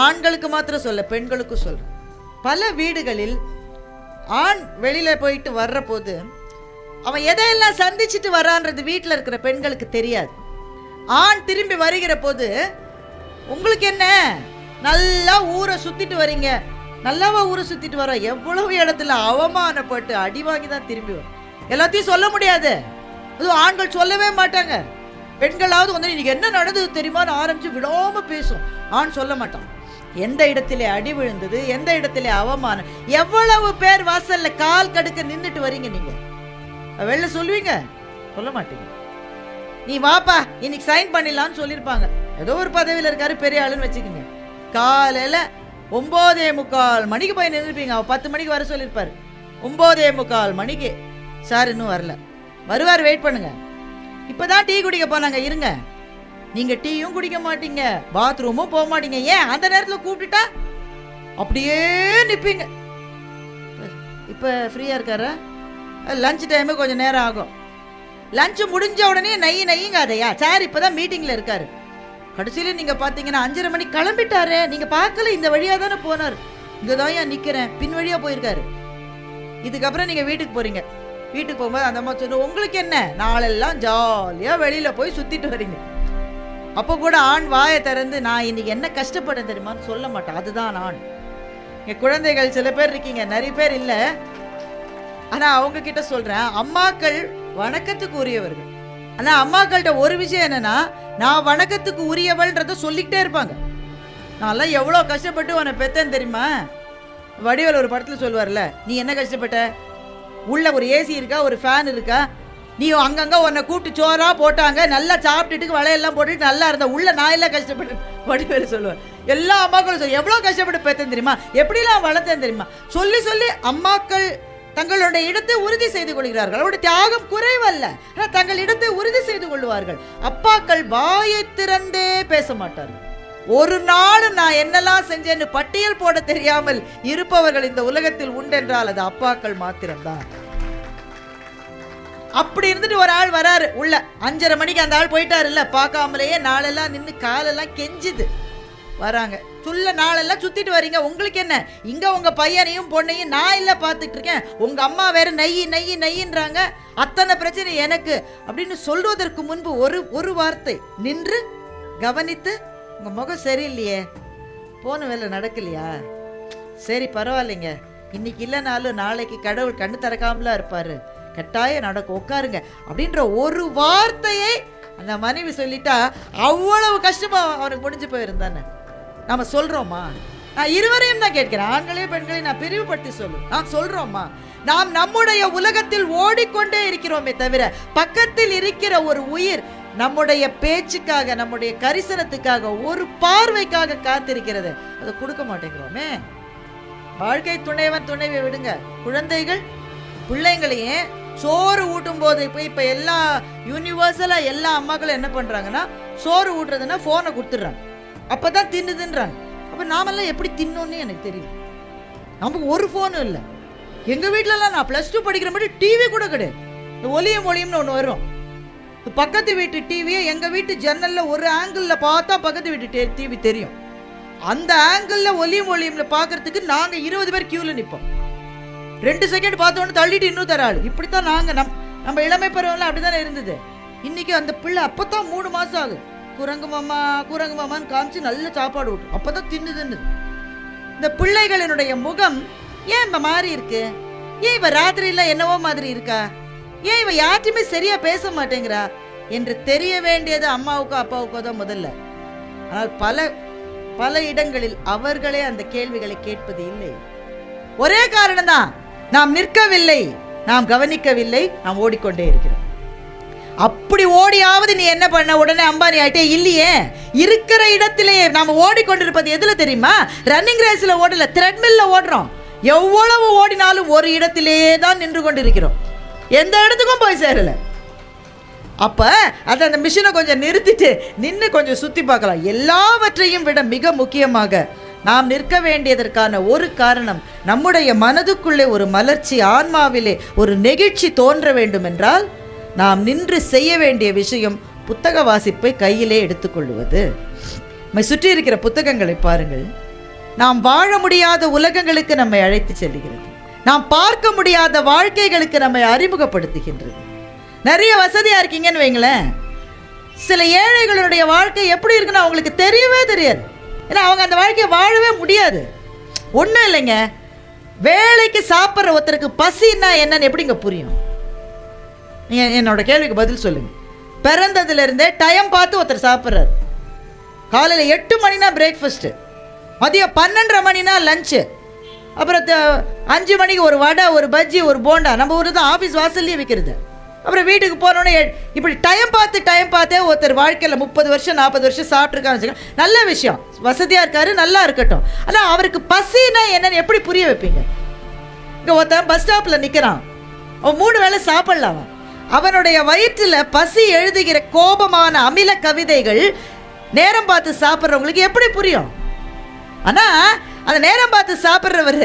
ஆண்களுக்கு மாத்திரம் சொல்ல, பெண்களுக்கும் சொல்ல. பல வீடுகளில் ஆண் வெளியில போயிட்டு வர்ற போது அவன் எதையெல்லாம் சந்திச்சுட்டு வரான்றது வீட்டில் இருக்கிற பெண்களுக்கு தெரியாது. ஆண் திரும்பி வருகிற போது, உங்களுக்கு என்ன, நல்லா ஊரை சுத்திட்டு வரீங்க, நல்லாவா ஊரை சுத்திட்டு வர, எவ்வளவு இடத்துல அவமானப்பட்டு அடி வாங்கி தான் திரும்பி வரும். எல்லாத்தையும் சொல்ல முடியாது, அதுவும் ஆண்கள் சொல்லவே மாட்டாங்க. பெண்களாவது இன்னைக்கு என்ன நடந்தது தெரியுமான்னு ஆரம்பிச்சு விடாம பேசும். ஆண் சொல்ல மாட்டான். எந்த இடத்திலே அடி விழுந்தது, எந்த இடத்திலே அவமானம், எவ்வளவு பேர் வாசல்ல கால் கடுக்க நின்றுட்டு வரீங்க, நீங்க வெளில சொல்லுவீங்க? சொல்ல மாட்டீங்க. நீ வாப்பா இன்னைக்கு சைன் பண்ணிடலான்னு சொல்லியிருப்பாங்க. ஏதோ ஒரு பதவியில் இருக்காரு, பெரிய ஆளுன்னு வச்சுக்கோங்க. காலையில் 9:45 மணிக்கு போய் நின்றுப்பீங்க. அவர் 10 மணிக்கு வர சொல்லியிருப்பார். 9:45 மணிக்கு சார் இன்னும் வரல, வருவார், வெயிட் பண்ணுங்க. இப்போதான் டீ குடிக்க போனாங்க, இருங்க. நீங்கள் டீயும் குடிக்க மாட்டீங்க, பாத்ரூமும் போக மாட்டீங்க. ஏன் அந்த நேரத்தில் கூப்பிட்டுட்டா அப்படியே நிற்பீங்க. இப்போ ஃப்ரீயாக இருக்காரா? லஞ்ச் டைமு கொஞ்சம் நேரம் ஆகும். லஞ்சு முடிஞ்ச உடனே நையுங்க அதையா சார் இப்போ தான் மீட்டிங்கில் இருக்காரு. கடைசியில் நீங்கள் பார்த்தீங்கன்னா 5:30 மணிக்கு கிளம்பிட்டாரு. நீங்கள் பார்க்கல, இந்த வழியாக தானே போனார். இங்கே தான் ஏன் நிற்கிறேன், பின் வழியாக போயிருக்காரு. இதுக்கப்புறம் நீங்கள் வீட்டுக்கு போகிறீங்க. வீட்டுக்கு போகும்போது அந்த அம்மா சொன்ன, உங்களுக்கு என்ன, நாளெல்லாம் ஜாலியாக வெளியில் போய் சுற்றிட்டு வரீங்க. அப்போ கூட ஆண் வாயை திறந்து நான் இன்னைக்கு என்ன கஷ்டப்பட்டேன் தெரியுமான்னு சொல்ல மாட்டேன். அதுதான் நான். என் குழந்தைகள் சில பேர் இருக்கீங்க, நிறைய பேர் இல்லை, ஆனால் அவங்க கிட்ட சொல்கிறேன், அம்மாக்கள் வணக்கத்துக்கு உரியவர்கள். ஆனால் அம்மாக்கள்கிட்ட ஒரு விஷயம் என்னன்னா, நான் வணக்கத்துக்கு உரியவள்ன்றத சொல்லிக்கிட்டே இருப்பாங்க. நான்லாம் எவ்வளோ கஷ்டப்பட்டு உன்னை பெத்தேன்னு தெரியுமா? வடிவேல் ஒரு படத்தில் சொல்லுவார்ல, நீ என்ன கஷ்டப்பட்ட, உள்ள ஒரு ஏசி இருக்கா, ஒரு ஃபேன் இருக்கா, நீ அங்கங்கே உன்னை கூப்பிட்டு சோறாக போட்டாங்க, நல்லா சாப்பிட்டுட்டு வளையெல்லாம் போட்டுட்டு நல்லா இருந்த, உள்ள நான் எல்லாம் கஷ்டப்பட்டு வடிவேல் சொல்லுவார். எல்லா அம்மாக்களும் சொல்லி எவ்வளோ கஷ்டப்பட்டு பெத்தேன் தெரியுமா, எப்படிலாம் வளர்த்தேன் தெரியுமா, சொல்லி சொல்லி அம்மாக்கள் தங்களுடைய இடத்தை உறுதி செய்து கொள்கிறார்கள். அவருடைய தியாகம் குறைவல்ல, ஆனால் தங்கள் இடத்தை உறுதி செய்து கொள்வார்கள். அப்பாக்கள் வாயை திறந்தே பேச மாட்டார்கள். ஒரு நாள் நான் என்னெல்லாம் செஞ்சேன்னு பட்டியல் போட தெரியாமல் இருப்பவர்கள் இந்த உலகத்தில் உண்டென்றால் அது அப்பாக்கள் மாத்திரம்தான். அப்படி இருந்துட்டு ஒரு ஆள் வராரு உள்ள, 5:30 மணிக்கு அந்த ஆள் போயிட்டாரு இல்ல, பார்க்காமலேயே நாளெல்லாம் நின்று காலெல்லாம் கெஞ்சுது. வராங்க, சொல்ல நாளெல்லாம் சுத்திட்டு வரீங்க, உங்களுக்கு என்ன, இங்க உங்க பையனையும் பொண்ணையும் நான் இல்ல பார்த்துட்டு இருக்கேன், உங்க அம்மா வேற நையின்றாங்க, அத்தனை பிரச்சனை எனக்கு அப்படின்னு சொல்வதற்கு முன்பு ஒரு வார்த்தை நின்று கவனித்து, உங்க முகம் சரியில்லையே, போன வேலை நடக்கலையா, சரி பரவாயில்லைங்க, இன்னைக்கு இல்லைனாலும் நாளைக்கு கடவுள் கண்ணு திறக்காமலாம் இருப்பாரு, கட்டாயம் நடக்கும், உட்காருங்க அப்படின்ற ஒரு வார்த்தையை அந்த மனைவி சொல்லிட்டா அவ்வளவு கஷ்டமா அவனுக்கு முடிஞ்சு போயிருந்தானே. நம்ம சொல்றோமா? நான் இருவரையும் தான் கேட்கிறேன், ஆண்களையும் பெண்களையும் நான் பிரிவுபடுத்தி நான் சொல்றோமா? நாம் நம்முடைய உலகத்தில் ஓடிக்கொண்டே இருக்கிறோமே தவிர பக்கத்தில் இருக்கிற ஒரு உயிர் நம்முடைய பேச்சுக்காக, நம்முடைய கரிசனத்துக்காக, ஒரு பார்வைக்காக காத்திருக்கிறது, அதை கொடுக்க மாட்டேங்கிறோமே. வாழ்க்கை துணைவன் துணைவை விடுங்க, குழந்தைகள் பிள்ளைங்களையே சோறு ஊட்டும் போது இப்போ எல்லா யூனிவர்சலா எல்லா அம்மாக்களும் என்ன பண்றாங்கன்னா, சோறு ஊட்டுறதுன்னா போனை கொடுத்துட்றாங்க, அப்பதான் தின்னுதுன்றாங்க. அப்ப நாமெல்லாம் எப்படி தின்னோன்னு எனக்கு தெரியும். நமக்கு ஒரு போனும் இல்லை. எங்க வீட்டுலலாம் நான் +2 படிக்கிற மாதிரி டிவி கூட கிடையாது. இந்த ஒலியும் ஒளியும்னு ஒன்று வரும், பக்கத்து வீட்டு டிவியை எங்க வீட்டு ஜன்னல்ல ஒரு ஆங்கிள் பார்த்தா பக்கத்து வீட்டு டிவி தெரியும். அந்த ஆங்கிள் ஒலியும் ஒளியும்ல பாக்குறதுக்கு நாங்க 20 பேர் கியூல நிற்போம். 2 செகண்ட் பார்த்தோன்னு தள்ளிட்டு இன்னும் தராள். இப்படித்தான் நாங்க நம்ம இளமை பருவம்லாம் அப்படித்தானே இருந்தது. இன்னைக்கு அந்த பிள்ளை அப்பதான் 3 மாசம் ஆகுது, குரங்கு மாமான்னு காமிச்சு நல்ல சாப்பாடு விட்டு அப்பதான் தின்னு. இந்த பிள்ளைகளினுடைய முகம் ஏன் இப்ப மாறி இருக்கு? ஏன் இவ ராத்திரியில என்னவோ மாதிரி இருக்கா? ஏன் இவ யார்ட்டுமே சரியா பேச மாட்டேங்கிறா என்று தெரிய வேண்டியது அம்மாவுக்கோ அப்பாவுக்கோ தான் முதல்ல. ஆனால் பல இடங்களில் அவர்களே அந்த கேள்விகளை கேட்பது இல்லை. ஒரே காரணம் தான், நாம் நிற்கவில்லை, நாம் கவனிக்கவில்லை, நாம் ஓடிக்கொண்டே இருக்கிறோம். அப்படி ஓடியாவது நீ என்ன பண்ண, உடனே அம்பானி ஆயிட்டே இல்லையே. இருக்கிற இடத்திலேயே நாம ஓடிக்கொண்டிருப்பது எதுல தெரியுமா? ரன்னிங் ரேஸ்ல ஓடல, த்ரெட்மில்ல ஓடுறோம். எவ்வளவு ஓடினாலும் ஒரு இடத்திலேயே தான் நின்று கொண்டிருக்கிறோம், எந்த இடத்துக்கும் போய் சேரல. அப்ப அந்த மிஷினை கொஞ்சம் நிறுத்திட்டு நின்று கொஞ்சம் சுத்தி பார்க்கலாம். எல்லாவற்றையும் விட மிக முக்கியமாக நாம் நிற்க வேண்டியதற்கான ஒரு காரணம், நம்முடைய மனதுக்குள்ளே ஒரு மலர்ச்சி, ஆன்மாவிலே ஒரு நெகிழ்ச்சி தோன்ற வேண்டும் என்றால் நாம் நின்று செய்ய வேண்டிய விஷயம் புத்தக வாசிப்பை கையிலே எடுத்துக்கொள்வது. நம்மை சுற்றி இருக்கிற புத்தகங்களை பாருங்கள். நாம் வாழ முடியாத உலகங்களுக்கு நம்மை அழைத்து செல்லுகிறது, நாம் பார்க்க முடியாத வாழ்க்கைகளுக்கு நம்மை அறிமுகப்படுத்துகின்றது. நிறைய வசதியா இருக்கீங்கன்னு வைங்களேன், சில ஏழைகளுடைய வாழ்க்கை எப்படி இருக்குன்னு அவங்களுக்கு தெரியவே தெரியாது. ஏன்னா அவங்க அந்த வாழ்க்கையை வாழவே முடியாது. ஒன்றும் இல்லைங்க, வேலைக்கு சாப்பிட்ற ஒருத்தருக்கு பசின்னா என்னன்னு எப்படிங்க புரியும்? நீங்கள் என்னோட கேள்விக்கு பதில் சொல்லுங்க. பிறந்ததுலேருந்தே டைம் பார்த்து ஒருத்தர் சாப்பிட்றாரு. காலையில் 8 மணினா பிரேக்ஃபாஸ்ட்டு, மதியம் 12:30 மணினா லஞ்சு, அப்புறம் 5 மணிக்கு ஒரு வடை, ஒரு பஜ்ஜி, ஒரு போண்டா. நம்ம ஊர் தான் ஆஃபீஸ் வாசல்லையே விற்கிறது. அப்புறம் வீட்டுக்கு போனோன்னே இப்படி டைம் பார்த்தே ஒருத்தர் வாழ்க்கையில் 30 வருஷம் 40 வருஷம் சாப்பிட்ருக்கான்னு வச்சுக்கோங்க, நல்ல விஷயம், வசதியாக இருக்காரு, நல்லா இருக்கட்டும். ஆனால் அவருக்கு பசினா என்னன்னு எப்படி புரிய வைப்பீங்க? இங்கே ஒருத்தன் பஸ் ஸ்டாப்பில் நிற்கிறான், அவன் 3 வேளை சாப்பிடலாம், அவனுடைய வயிற்றில் பசி எழுதுகிற கோபமான அமில கவிதைகள் நேரம் பார்த்து சாப்பிட்றவங்களுக்கு எப்படி புரியும்? ஆனால் அந்த நேரம் பார்த்து சாப்பிட்றவர்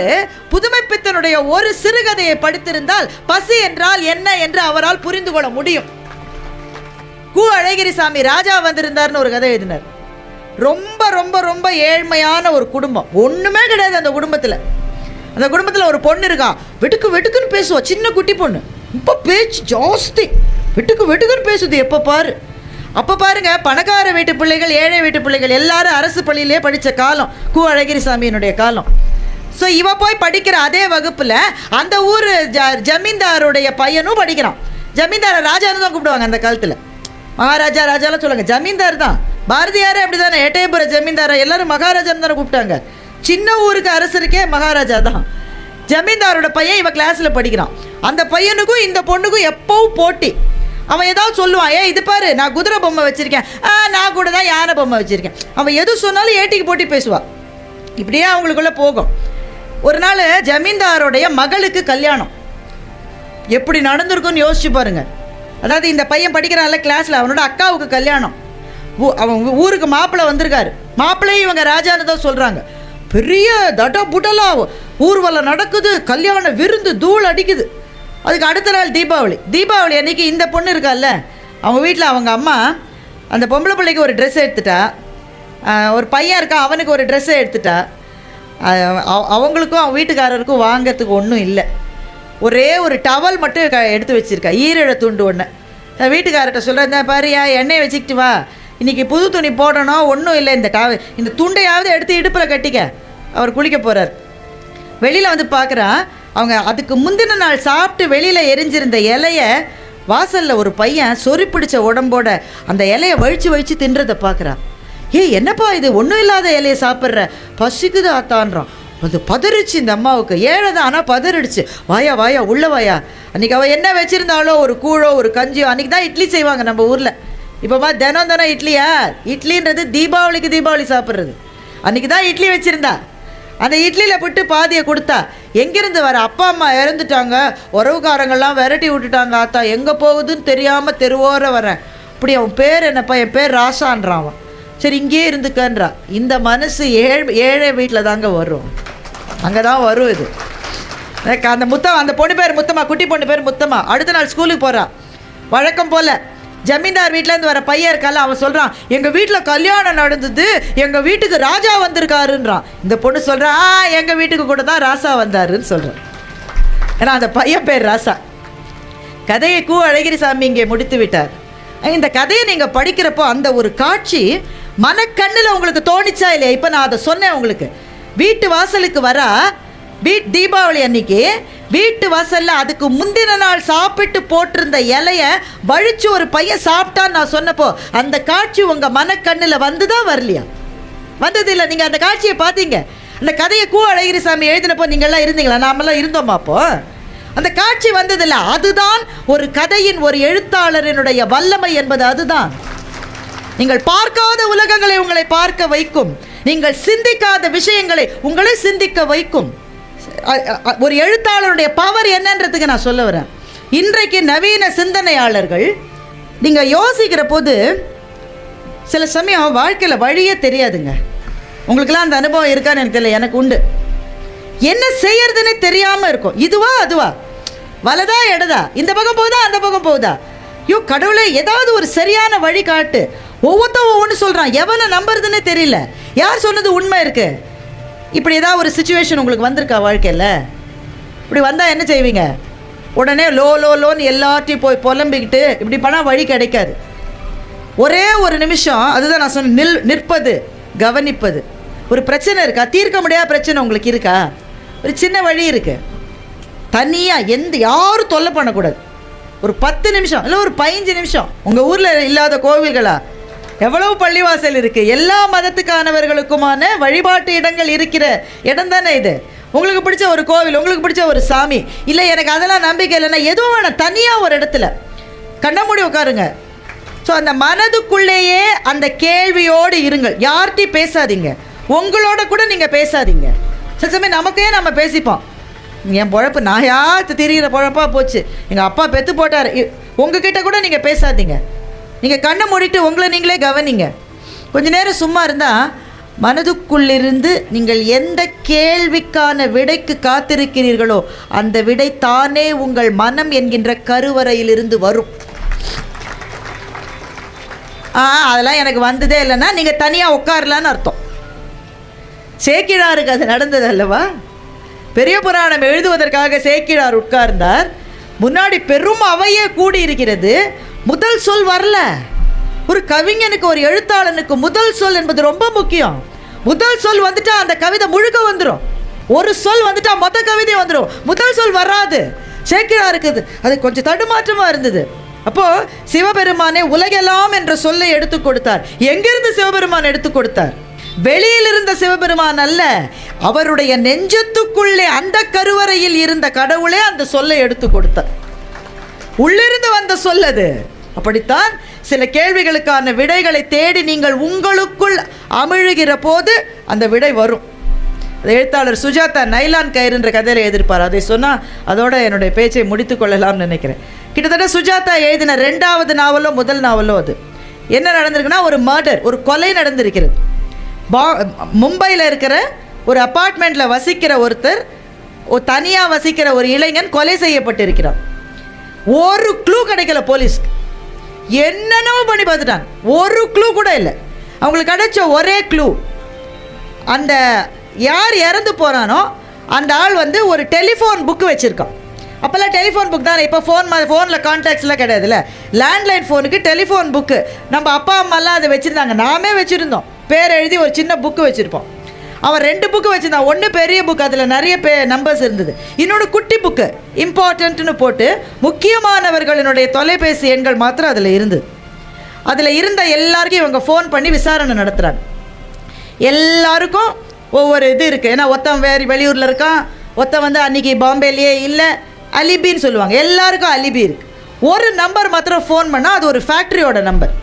புதுமைப்பித்தனுடைய ஒரு சிறுகதையை படித்திருந்தால் பசி என்றால் என்ன என்று அவரால் புரிந்து கொள்ள முடியும். கு அழகிரிசாமி ராஜா வந்திருந்தார்னு ஒரு கதை எழுதினார். ரொம்ப ரொம்ப ரொம்ப ஏழ்மையான ஒரு குடும்பம், ஒன்றுமே கிடையாது அந்த குடும்பத்தில். அந்த குடும்பத்தில் ஒரு பொண்ணு இருக்கா, வெட்டுக்குன்னு பேசுவா, சின்ன குட்டி பொண்ணு. இப்போ பேச்சு ஜாஸ்தி, வெட்டுக்குன்னு பேசுது எப்போ பாரு. அப்போ பாருங்க, பணக்கார வீட்டு பிள்ளைகள் ஏழை வீட்டு பிள்ளைகள் எல்லாரும் அரசு பள்ளியிலே படித்த காலம் கு அழகிரிசாமியினுடைய காலம். ஸோ இவ போய் படிக்கிற அதே வகுப்பில் அந்த ஊர் ஜமீன்தாருடைய பையனும் படிக்கிறான். ஜமீன்தாரை ராஜான்னு தான் கூப்பிடுவாங்க அந்த காலத்தில், மகாராஜா ராஜாலாம் சொல்லுவாங்க, ஜமீன்தார் தான். பாரதியாரே அப்படி தானே, எட்டயபுர ஜமீன்தாரை எல்லாரும் மகாராஜான்னு தானே கூப்பிட்டாங்க. சின்ன ஊருக்கு அரசருக்கே மகாராஜா தான். ஜமீன்தாரோட பையன் இவன் கிளாஸில் படிக்கிறான். அந்த பையனுக்கும் இந்த பொண்ணுக்கும் எப்பவும் போட்டி. அவன் ஏதாவது சொல்லுவான், இது பாரு நான் குதிரை பொம்மை வச்சுருக்கேன், நான் கூட தான் யானை பொம்மை வச்சுருக்கேன். அவன் எது சொன்னாலும் ஏட்டிக்கு போட்டி பேசுவான். இப்படியே அவங்களுக்குள்ளே போகும். ஒரு நாள் ஜமீன்தாரோடைய மகளுக்கு கல்யாணம். எப்படி நடந்திருக்குன்னு யோசிச்சு பாருங்க. அதாவது இந்த பையன் படிக்கிறான்ல கிளாஸில், அவனோட அக்காவுக்கு கல்யாணம். அவன் ஊருக்கு மாப்பிள்ளை வந்திருக்காரு. மாப்பிள்ளையும் இவங்க ராஜான்னு தான் சொல்கிறாங்க. பெரிய தட புடலா ஊர்வலம் நடக்குது, கல்யாண விருந்து தூள் அடிக்குது. அதுக்கு அடுத்த நாள் தீபாவளி அன்றைக்கி இந்த பொண்ணு இருக்கால்ல, அவங்க வீட்டில் அவங்க அம்மா அந்த பொம்பளை பிள்ளைக்கு ஒரு ட்ரெஸ் எடுத்துட்டா, ஒரு பையன் இருக்கான் அவனுக்கு ஒரு ட்ரெஸ்ஸை எடுத்துட்டா. அவங்களுக்கும் அவங்க வீட்டுக்காரருக்கும் வாங்கிறதுக்கு ஒன்றும் இல்லை. ஒரே ஒரு டவல் மட்டும் எடுத்து வச்சுருக்கா, ஈரழ துண்டு ஒன்று. வீட்டுக்காரர்கிட்ட சொல்கிறேன், பாரியா எண்ணெயை வச்சுக்கிட்டு வா, இன்றைக்கி புது துணி போடணும், ஒன்றும் இல்லை, இந்த துண்டையாவது எடுத்து இடுப்பில் கட்டிக்க. அவர் குளிக்க போகிறார். வெளியில் வந்து பார்க்குறான், அவங்க அதுக்கு முந்தின நாள் சாப்பிட்டு வெளியில் எரிஞ்சிருந்த இலையை வாசலில் ஒரு பையன் சொறி பிடிச்ச உடம்போட அந்த இலையை வழித்து தின்றதை பார்க்குறான். என்னப்பா இது, ஒன்றும் இல்லாத இலையை சாப்பிட்ற, பசிக்குது ஆத்தான்றான். அது பதறிச்சு இந்த அம்மாவுக்கு. ஏழை தான், ஆனால் பதறிடுச்சு. வாயா உள்ள வாயா. அன்றைக்கி அவள் என்ன வச்சுருந்தாலோ, ஒரு கூழோ ஒரு கஞ்சியோ. அன்றைக்கி தான் இட்லி செய்வாங்க நம்ம ஊரில். இப்போமா தினம் இட்லியா? இட்லின்றது தீபாவளி சாப்பிட்றது. அன்றைக்கி தான் இட்லி வச்சுருந்தா. அந்த இட்லியில் போட்டு பாதியை கொடுத்தா. எங்கேருந்து வர, அப்பா அம்மா இறந்துட்டாங்க, உறவுக்காரங்கள்லாம் விரட்டி விட்டுட்டாங்க ஆத்தா, எங்கே போகுதுன்னு தெரியாமல் தெருவோர வரேன். அப்படி அவன் பேர் என்னப்பா? என் பேர் ராசான்றான். அவன் சரி இங்கேயே இருந்துக்கன்றா. இந்த மனசு ஏழை வீட்டில் தாங்க வரும், அங்கே தான் வரும் இது. அந்த பொண்ணு பேர் முத்தம்மா, குட்டி பொண்ணு பேர் முத்தம்மா. அடுத்த நாள் ஸ்கூலுக்கு போகிறா. வழக்கம் போல் ஜமீன்தார் வீட்டிலேருந்து வர பையன் இருக்கால, அவன் சொல்கிறான், எங்கள் வீட்டில் கல்யாணம் நடந்தது, எங்கள் வீட்டுக்கு ராஜா வந்திருக்காருன்றான். இந்த பொண்ணு சொல்கிறான், எங்கள் வீட்டுக்கு கூட தான் ராசா வந்தாருன்னு சொல்கிறான். ஏன்னா அந்த பையன் பேர் ராசா. கதையை கு அழகிரிசாமி இங்கே முடித்து விட்டார். இந்த கதையை நீங்கள் படிக்கிறப்போ அந்த ஒரு காட்சி மனக்கண்ணில் உங்களுக்கு தோணிச்சா இல்லையா? இப்போ நான் அதை சொன்னேன் உங்களுக்கு. வீட்டு வாசலுக்கு வரா, தீபாவளி அன்னைக்கு வீட்டு வாசல்ல அதுக்கு முந்தின நாள் சாப்பிட்டு போட்டிருந்த இலைய வழிச்சு ஒரு பையன் சாப்பிட்டான்னு நான் சொன்னப்போ அந்த காட்சி உங்க மனக்கண்ணில் வந்துதான் வரலையா? வந்தது இல்லை. நீங்க அந்த காட்சியை பார்த்தீங்க. அந்த கதையை கு அழகிரிசாமி எழுதினப்போ நீங்கள்லாம் இருந்தீங்களா? நாமெல்லாம் இருந்தோமா? அப்போ அந்த காட்சி வந்ததில்லை. அதுதான் ஒரு கதையின், ஒரு எழுத்தாளரினுடைய வல்லமை என்பது அதுதான். நீங்கள் பார்க்காத உலகங்களை உங்களை பார்க்க வைக்கும், நீங்கள் சிந்திக்காத விஷயங்களை உங்களை சிந்திக்க வைக்கும். ஒரு எழுத்தாளருடைய பவர் என்னன்றதுக்கு நான் சொல்ல வரேன். இன்றைக்கு நவீன சிந்தனையாளர்கள் நீங்கள் யோசிக்கிற போது சில சமயம் வாழ்க்கையில் வழியே தெரியாதுங்க. உங்களுக்கெல்லாம் அந்த அனுபவம் இருக்கான்னு எனக்கு தெரியல, எனக்கு உண்டு. என்ன செய்யறதுன்னு தெரியாமல் இருக்கும். இதுவா அதுவா, வலதா இடதா, இந்த பக்கம் போகுதா அந்த பக்கம் போகுதா, கடவுளே ஏதாவது ஒரு சரியான வழி காட்டு. ஒவ்வொன்று சொல்கிறான், எவனை நம்புறதுன்னு தெரியல, யார் சொன்னது உண்மை இருக்கு. இப்படி ஏதாவது ஒரு சிச்சுவேஷன் உங்களுக்கு வந்திருக்கா வாழ்க்கையில்? இப்படி வந்தால் என்ன செய்வீங்க? உடனே லோன்னு எல்லாத்தையும் போய் புலம்பிக்கிட்டு இப்படி பண்ணால் வழி கிடைக்காது. ஒரே ஒரு நிமிஷம், அதுதான் நான் சொன்னேன், நிற்பது, கவனிப்பது. ஒரு பிரச்சனை இருக்கா, தீர்க்க முடியாத பிரச்சனை உங்களுக்கு இருக்கா? ஒரு சின்ன வழி இருக்குது, தனியாக யாரும் தொல்லை பண்ணக்கூடாது. ஒரு 10 நிமிஷம் இல்லை ஒரு 15 நிமிஷம். உங்கள் ஊரில் இல்லாத கோவில்களா? எவ்வளவு பள்ளிவாசல் இருக்குது, எல்லா மதத்துக்கானவர்களுக்குமான வழிபாட்டு இடங்கள் இருக்கிற இடம் தானே இது. உங்களுக்கு பிடிச்ச ஒரு கோவில், உங்களுக்கு பிடிச்ச ஒரு சாமி, இல்லை எனக்கு அதெல்லாம் நம்பிக்கை இல்லைன்னா எதுவும் வேணாம், தனியாக ஒரு இடத்துல கண்ண மூடி உட்காருங்க. ஸோ அந்த மனதுக்குள்ளேயே அந்த கேள்வியோடு இருங்கள். யார்கிட்டையும் பேசாதீங்க, உங்களோட கூட நீங்கள் பேசாதீங்க. சில சமயம் நமக்கே நம்ம பேசிப்போம், என் பொழப்பு நான் யாருக்கு தெரிகிற பொழப்பாக போச்சு, எங்கள் அப்பா பெற்று போட்டார். உங்ககிட்ட கூட நீங்கள் பேசாதீங்க. நீங்கள் கண்ணை மூடிட்டு உங்களை நீங்களே கவனிங்க. கொஞ்ச நேரம் சும்மா இருந்தால் மனதுக்குள்ளிருந்து நீங்கள் எந்த கேள்விக்கான விடைக்கு காத்திருக்கிறீர்களோ அந்த விடை தானே உங்கள் மனம் என்கின்ற கருவறையிலிருந்து வரும். அதெல்லாம் எனக்கு வந்ததே இல்லைன்னா நீங்கள் தனியாக உட்காரலான்னு அர்த்தம். சேக்கிழாருக்கு அது நடந்தது அல்லவா? பெரிய புராணம் எழுதுவதற்காக சேக்கிழார் உட்கார்ந்தார். முன்னாடி பெரும் அவையே கூடி இருக்கிறது. முதல் சொல் வரல. ஒரு கவிஞனுக்கு, ஒரு எழுத்தாளனுக்கு முதல் சொல் என்பது ரொம்ப முக்கியம். முதல் சொல் வந்துட்டா அந்த கவிதை முழுக்க வந்துடும். ஒரு சொல் வந்துட்டா மொத்த கவிதை வந்துடும். முதல் சொல் வராது. சேக்கிழாருக்கு அது கொஞ்சம் தடுமாற்றமாக இருந்தது. அப்போ சிவபெருமானே உலகெல்லாம் என்ற சொல்லை எடுத்து கொடுத்தார். எங்கிருந்து சிவபெருமான் எடுத்து கொடுத்தார்? வெளியில் இருந்த சிவபெருமான் அல்ல, அவருடைய நெஞ்சத்துக்குள்ளே அந்த கருவறையில் இருந்த கடவுளே அந்த சொல்லை எடுத்து கொடுத்தார். உள்ளிருந்து வந்த சொல் அது. அப்படித்தான் சில கேள்விகளுக்கான விடைகளை தேடி நீங்கள் உங்களுக்குள் அமிழுகிற போது அந்த விடை வரும். எழுத்தாளர் சுஜாதா நைலான் கயிறுன்ற கதையில் எழுதியிருப்பார். அதை சொன்னால் அதோட என்னுடைய பேச்சை முடித்து கொள்ளலாம்னு நினைக்கிறேன். கிட்டத்தட்ட சுஜாதா எழுதின 2வது நாவலோ முதல் நாவலோ அது. என்ன நடந்திருக்குன்னா, ஒரு மர்டர், ஒரு கொலை நடந்திருக்கிறது. மும்பையில் இருக்கிற ஒரு அப்பார்ட்மெண்ட்டில் வசிக்கிற ஒருத்தர், தனியாக வசிக்கிற ஒரு இளைஞன் கொலை செய்யப்பட்டிருக்கிறார். ஒரு க்ளூ கிடைக்கல போலீஸ்க்கு. என்னென்னவோ பண்ணி பார்த்துட்டாங்க, ஒரு க்ளூ கூட இல்லை. அவங்களுக்கு கிடைச்ச ஒரே க்ளூ, அந்த யார் இறந்து போகிறானோ அந்த ஆள் ஒரு டெலிஃபோன் புக்கு வச்சுருக்கான். அப்போல்லாம் டெலிஃபோன் புக் தான். இப்போ ஃபோனில் கான்டாக்ட்ஸ்லாம் கிடையாதுல்ல. லேண்ட்லைன் ஃபோனுக்கு டெலிஃபோன் புக்கு நம்ம அப்பா அம்மாலாம் அதை வச்சுருந்தாங்க. நாமே வச்சுருந்தோம். பேர் எழுதி ஒரு சின்ன புக்கு வச்சுருப்போம். அவன் 2 புக்கு வச்சுருந்தான். ஒன்று பெரிய புக்கு, அதில் நிறைய நம்பர்ஸ் இருந்தது. இன்னொன்று குட்டி புக்கு, இம்பார்ட்டன்ட்னு போட்டு முக்கியமானவர்களினுடைய தொலைபேசி எண்கள் மாத்திரம் அதில் இருந்தது. அதில் இருந்த எல்லாருக்கும் இவங்க ஃபோன் பண்ணி விசாரணை நடத்துகிறாங்க. எல்லாருக்கும் ஒவ்வொரு இது இருக்குது. ஏன்னா ஒருத்தன் வேறு வெளியூரில் இருக்கான், ஒருத்தன் அன்றைக்கி பாம்பேலேயே இல்லை, அலிபின்னு சொல்லுவாங்க. எல்லாருக்கும் அலிபி இருக்குது. ஒரு நம்பர் மாத்திரம் ஃபோன் பண்ணால் அது ஒரு ஃபேக்ட்ரியோட நம்பர்.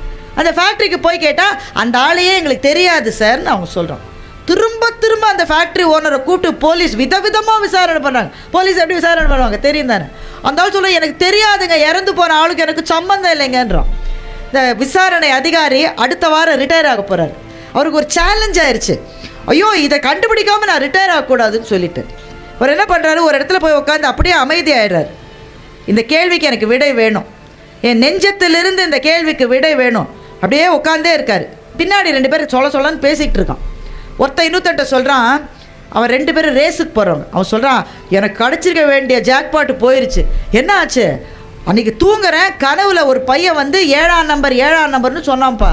அந்த ஃபேக்ட்ரிக்கு போய் கேட்டால் அந்த ஆளையே எங்களுக்கு தெரியாது சார்னு அவங்க சொல்கிறாங்க. திரும்ப அந்த ஃபேக்ட்ரி ஓனரை கூப்பிட்டு போலீஸ் விதவிதமாக விசாரணை பண்ணாங்க. போலீஸ் எப்படி விசாரணை பண்ணுவாங்க தெரியும் தானே? அந்த ஆள் சொல்ல, எனக்கு தெரியாதுங்க, இறந்து போன ஆளுக்கு எனக்கு சம்மந்தம் இல்லைங்கன்றான். இந்த விசாரணை அதிகாரி அடுத்த வாரம் ரிட்டையர் ஆக போகிறார். அவருக்கு ஒரு சேலஞ்ச் ஆயிடுச்சு. ஐயோ, இதை கண்டுபிடிக்காமல் நான் ரிட்டையர் ஆகக்கூடாதுன்னு சொல்லிட்டு அவர் என்ன பண்ணுறாரு, ஒரு இடத்துல போய் உட்காந்து அப்படியே அமைதியாகிடுறாரு. இந்த கேள்விக்கு எனக்கு விடை வேணும், என் நெஞ்சத்திலிருந்து இந்த கேள்விக்கு விடை வேணும். அப்படியே உட்காந்தே இருக்கார். பின்னாடி 2 பேர் சொல்லன்னு பேசிக்கிட்டு இருக்கான். ஒருத்தன் இன்னொருத்தன்ட்ட சொல்கிறான், அவன் 2 பேரும் ரேஸுக்கு போகிறவங்க. அவன் சொல்கிறான், எனக்கு கிடச்சிருக்க வேண்டிய ஜாக்பாட்டு போயிடுச்சு. என்ன ஆச்சு? அன்றைக்கி தூங்குறேன், கனவுல ஒரு பையன் 7ஆம் நம்பர்னு சொன்னான்ப்பா.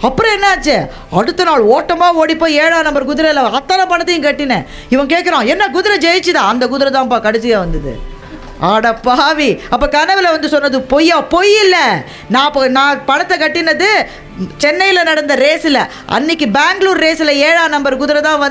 அப்புறம் என்னாச்சு? அடுத்த நாள் ஓட்டமாக ஓடி போய் 7ஆம் நம்பர் குதிரையில் அத்தனை பணத்தையும் கட்டினேன். இவன் கேட்குறான், என்ன குதிரை ஜெயிச்சுதா? அந்த குதிரை தான்ப்பா கடைசியாக வந்தது. ஆட பாவி, அப்போ கனவுல சொன்னது பொய்யா? பொய் இல்லை. நான் பணத்தை கட்டினது சென்னையில் நடந்த ரேஸில். அன்னைக்கு பெங்களூர் ரேஸில் 7ஆம் நம்பர் குதிரை தான்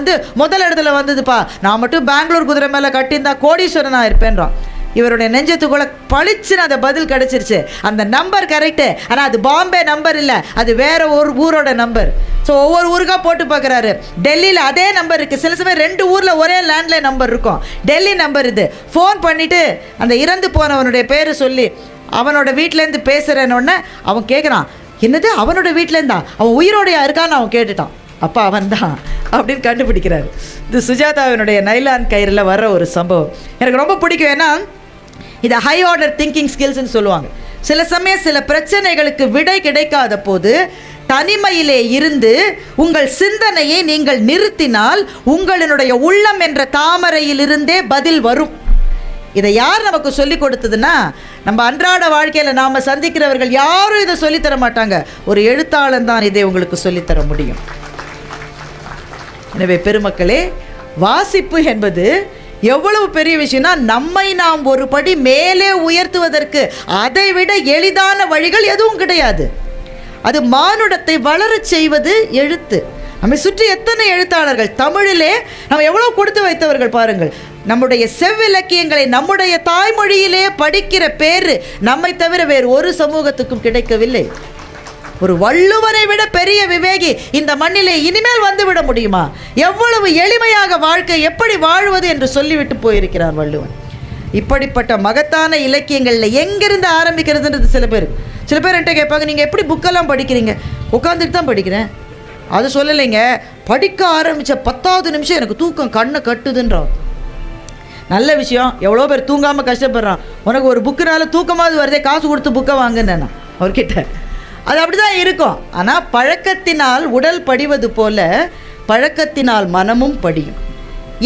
முதல் இடத்துல வந்ததுப்பா. நான் மட்டும் பெங்களூர் குதிரை மேலே கட்டியிருந்தா கோடீஸ்வரனாக இருப்பேன்றான். இவருடைய நெஞ்சத்துக்குள்ளே பளிச்சுன்னு அந்த பதில் கிடச்சிருச்சு. அந்த நம்பர் கரெக்டு, ஆனால் அது பாம்பே நம்பர் இல்லை, அது வேற ஒரு ஊரோட நம்பர். ஸோ ஒவ்வொரு ஊருக்காக போட்டு பார்க்குறாரு. டெல்லியில் அதே நம்பர் இருக்குது. சில சமயம் 2 ஊரில் ஒரே லேண்ட்லைன் நம்பர் இருக்கும். டெல்லி நம்பர் இது. ஃபோன் பண்ணிவிட்டு அந்த இறந்து போனவனுடைய பேர் சொல்லி அவனோட வீட்டிலேருந்து பேசுகிறேன்னொன்னே அவன் கேட்குறான், என்னது அவனோட வீட்டிலேருந்தா? அவன் உயிரோடையா இருக்கான்னு அவன் கேட்டுட்டான். அப்போ அவன் தான் அப்படின்னு கண்டுபிடிக்கிறாரு. இது சுஜாதாவினுடைய நைலான் கயிறில் வர்ற ஒரு சம்பவம் எனக்கு ரொம்ப பிடிக்கும். ஏன்னா இதை ஹை ஆர்டர் திங்கிங் ஸ்கில்ஸ்ன்னு சொல்லுவாங்க. சில சமயம் சில பிரச்சனைகளுக்கு விடை கிடைக்காத போது தனிமையிலே இருந்து உங்கள் சிந்தனையை நீங்கள் நிறுத்தினால் உங்களினுடைய உள்ளம் என்ற தாமரையிலிருந்தே பதில் வரும். இதை யார் நமக்கு சொல்லிக் கொடுத்ததுன்னா, நம்ம அன்றாட வாழ்க்கையில் நாம் சந்திக்கிறவர்கள் யாரும் இதை சொல்லித்தர மாட்டாங்க. ஒரு எழுத்தாளன் தான் இதை உங்களுக்கு சொல்லித்தர முடியும். எனவே பெருமக்களே, வாசிப்பு என்பது எவ்வளவு பெரிய விஷயம்னா, நம்மை நாம் ஒரு படி மேலே உயர்த்துவதற்கு அதை விட எளிதான வழிகள் எதுவும் கிடையாது. அது மானுடத்தை வளரச் செய்வது எழுத்து. நம்மை சுற்றி எத்தனை எழுத்தாளர்கள், தமிழிலே நம்ம எவ்வளோ கொடுத்து வைத்தவர்கள் பாருங்கள். நம்முடைய செவ்விலக்கியங்களை நம்முடைய தாய்மொழியிலே படிக்கிற பேரு நம்மை தவிர வேறு ஒரு சமூகத்துக்கும் கிடைக்கவில்லை. ஒரு வள்ளுவரை விட பெரிய விவேகி இந்த மண்ணிலே இனிமேல் வந்துவிட முடியுமா? எவ்வளவு எளிமையாக வாழ்க்கை எப்படி வாழ்வது என்று சொல்லிவிட்டு போயிருக்கிறார் வள்ளுவன். இப்படிப்பட்ட மகத்தான இலக்கியங்களில் எங்கிருந்து ஆரம்பிக்கிறதுன்றது சில பேர் என்கிட்ட கேட்பாங்க, நீங்கள் எப்படி புக்கெல்லாம் படிக்கிறீங்க? உட்காந்துட்டு தான் படிக்கிறேன். அது சொல்லலைங்க, படிக்க ஆரம்பித்த 10வது நிமிஷம் எனக்கு தூக்கம் கண்ணை கட்டுதுன்றான். நல்ல விஷயம், எவ்வளோ பேர் தூங்காமல் கஷ்டப்படுறான். உனக்கு ஒரு புக்குனால தூக்கமாவது வருதே, காசு கொடுத்து புக்கை வாங்குன்னு நான் அவர்கிட்ட. அது அப்படி தான் இருக்கும். ஆனால் பழக்கத்தினால் உடல் படிவது போல பழக்கத்தினால் மனமும் படியும்.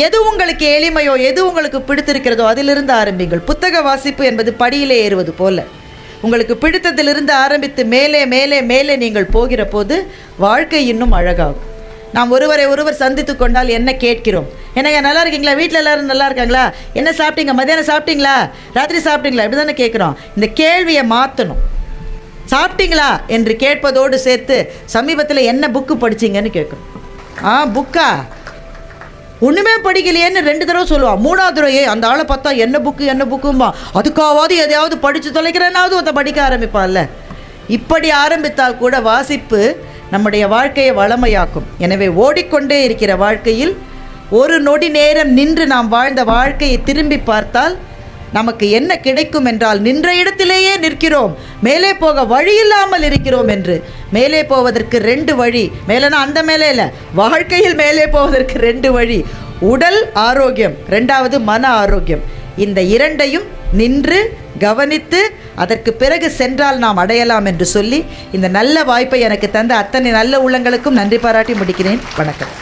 எது உங்களுக்கு எளிமையோ, எது உங்களுக்கு பிடித்திருக்கிறதோ அதிலிருந்து ஆரம்பிங்கள். புத்தக வாசிப்பு என்பது படியிலே ஏறுவது போல. உங்களுக்கு பிடித்ததிலிருந்து ஆரம்பித்து மேலே மேலே மேலே நீங்கள் போகிற போது வாழ்க்கை இன்னும் அழகாகும். நாம் ஒருவரை ஒருவர் சந்தித்து கொண்டால் என்ன கேட்கிறோம்? என்னங்க நல்லா இருக்கீங்களா? வீட்டில் எல்லோரும் நல்லா இருக்காங்களா? என்ன சாப்பிட்டீங்க? மத்தியானம் சாப்பிட்டீங்களா? ராத்திரி சாப்பிட்டீங்களா? இப்படி தானே கேட்குறோம். இந்த கேள்வியை மாற்றணும். சாப்பிட்டீங்களா என்று கேட்பதோடு சேர்த்து சமீபத்தில் என்ன புக்கு படிச்சிங்கன்னு கேட்குறோம். புக்கா? ஒன்றுமே படிக்கலையேன்னு 2 தடவை சொல்லுவான். 3வது தடவை அந்த ஆளை பார்த்தா என்ன புக்கும்பா. அதுக்காவது எதையாவது படித்து தொலைக்கிறேன்னாவது ஒருத்த படிக்க ஆரம்பிப்பான்ல. இப்படி ஆரம்பித்தால் கூட வாசிப்பு நம்முடைய வாழ்க்கையை வளமையாக்கும். எனவே ஓடிக்கொண்டே இருக்கிற வாழ்க்கையில் ஒரு நொடி நேரம் நின்று நாம் வாழ்ந்த வாழ்க்கையை திரும்பி பார்த்தால் நமக்கு என்ன கிடைக்கும் என்றால், நின்ற இடத்திலேயே நிற்கிறோம், மேலே போக வழி இல்லாமல் இருக்கிறோம் என்று. மேலே போவதற்கு 2 வழி. மேலேனா அந்த மேலே இல்லை, வாழ்க்கையில் மேலே போவதற்கு 2 வழி. உடல் ஆரோக்கியம், 2வது மன ஆரோக்கியம். இந்த 2ஐயும் நின்று கவனித்து அதற்கு பிறகு சென்றால் நாம் அடையலாம் என்று சொல்லி இந்த நல்ல வாய்ப்பை எனக்கு தந்த அத்தனை நல்ல உள்ளங்களுக்கும் நன்றி பாராட்டி முடிக்கிறேன். வணக்கம்.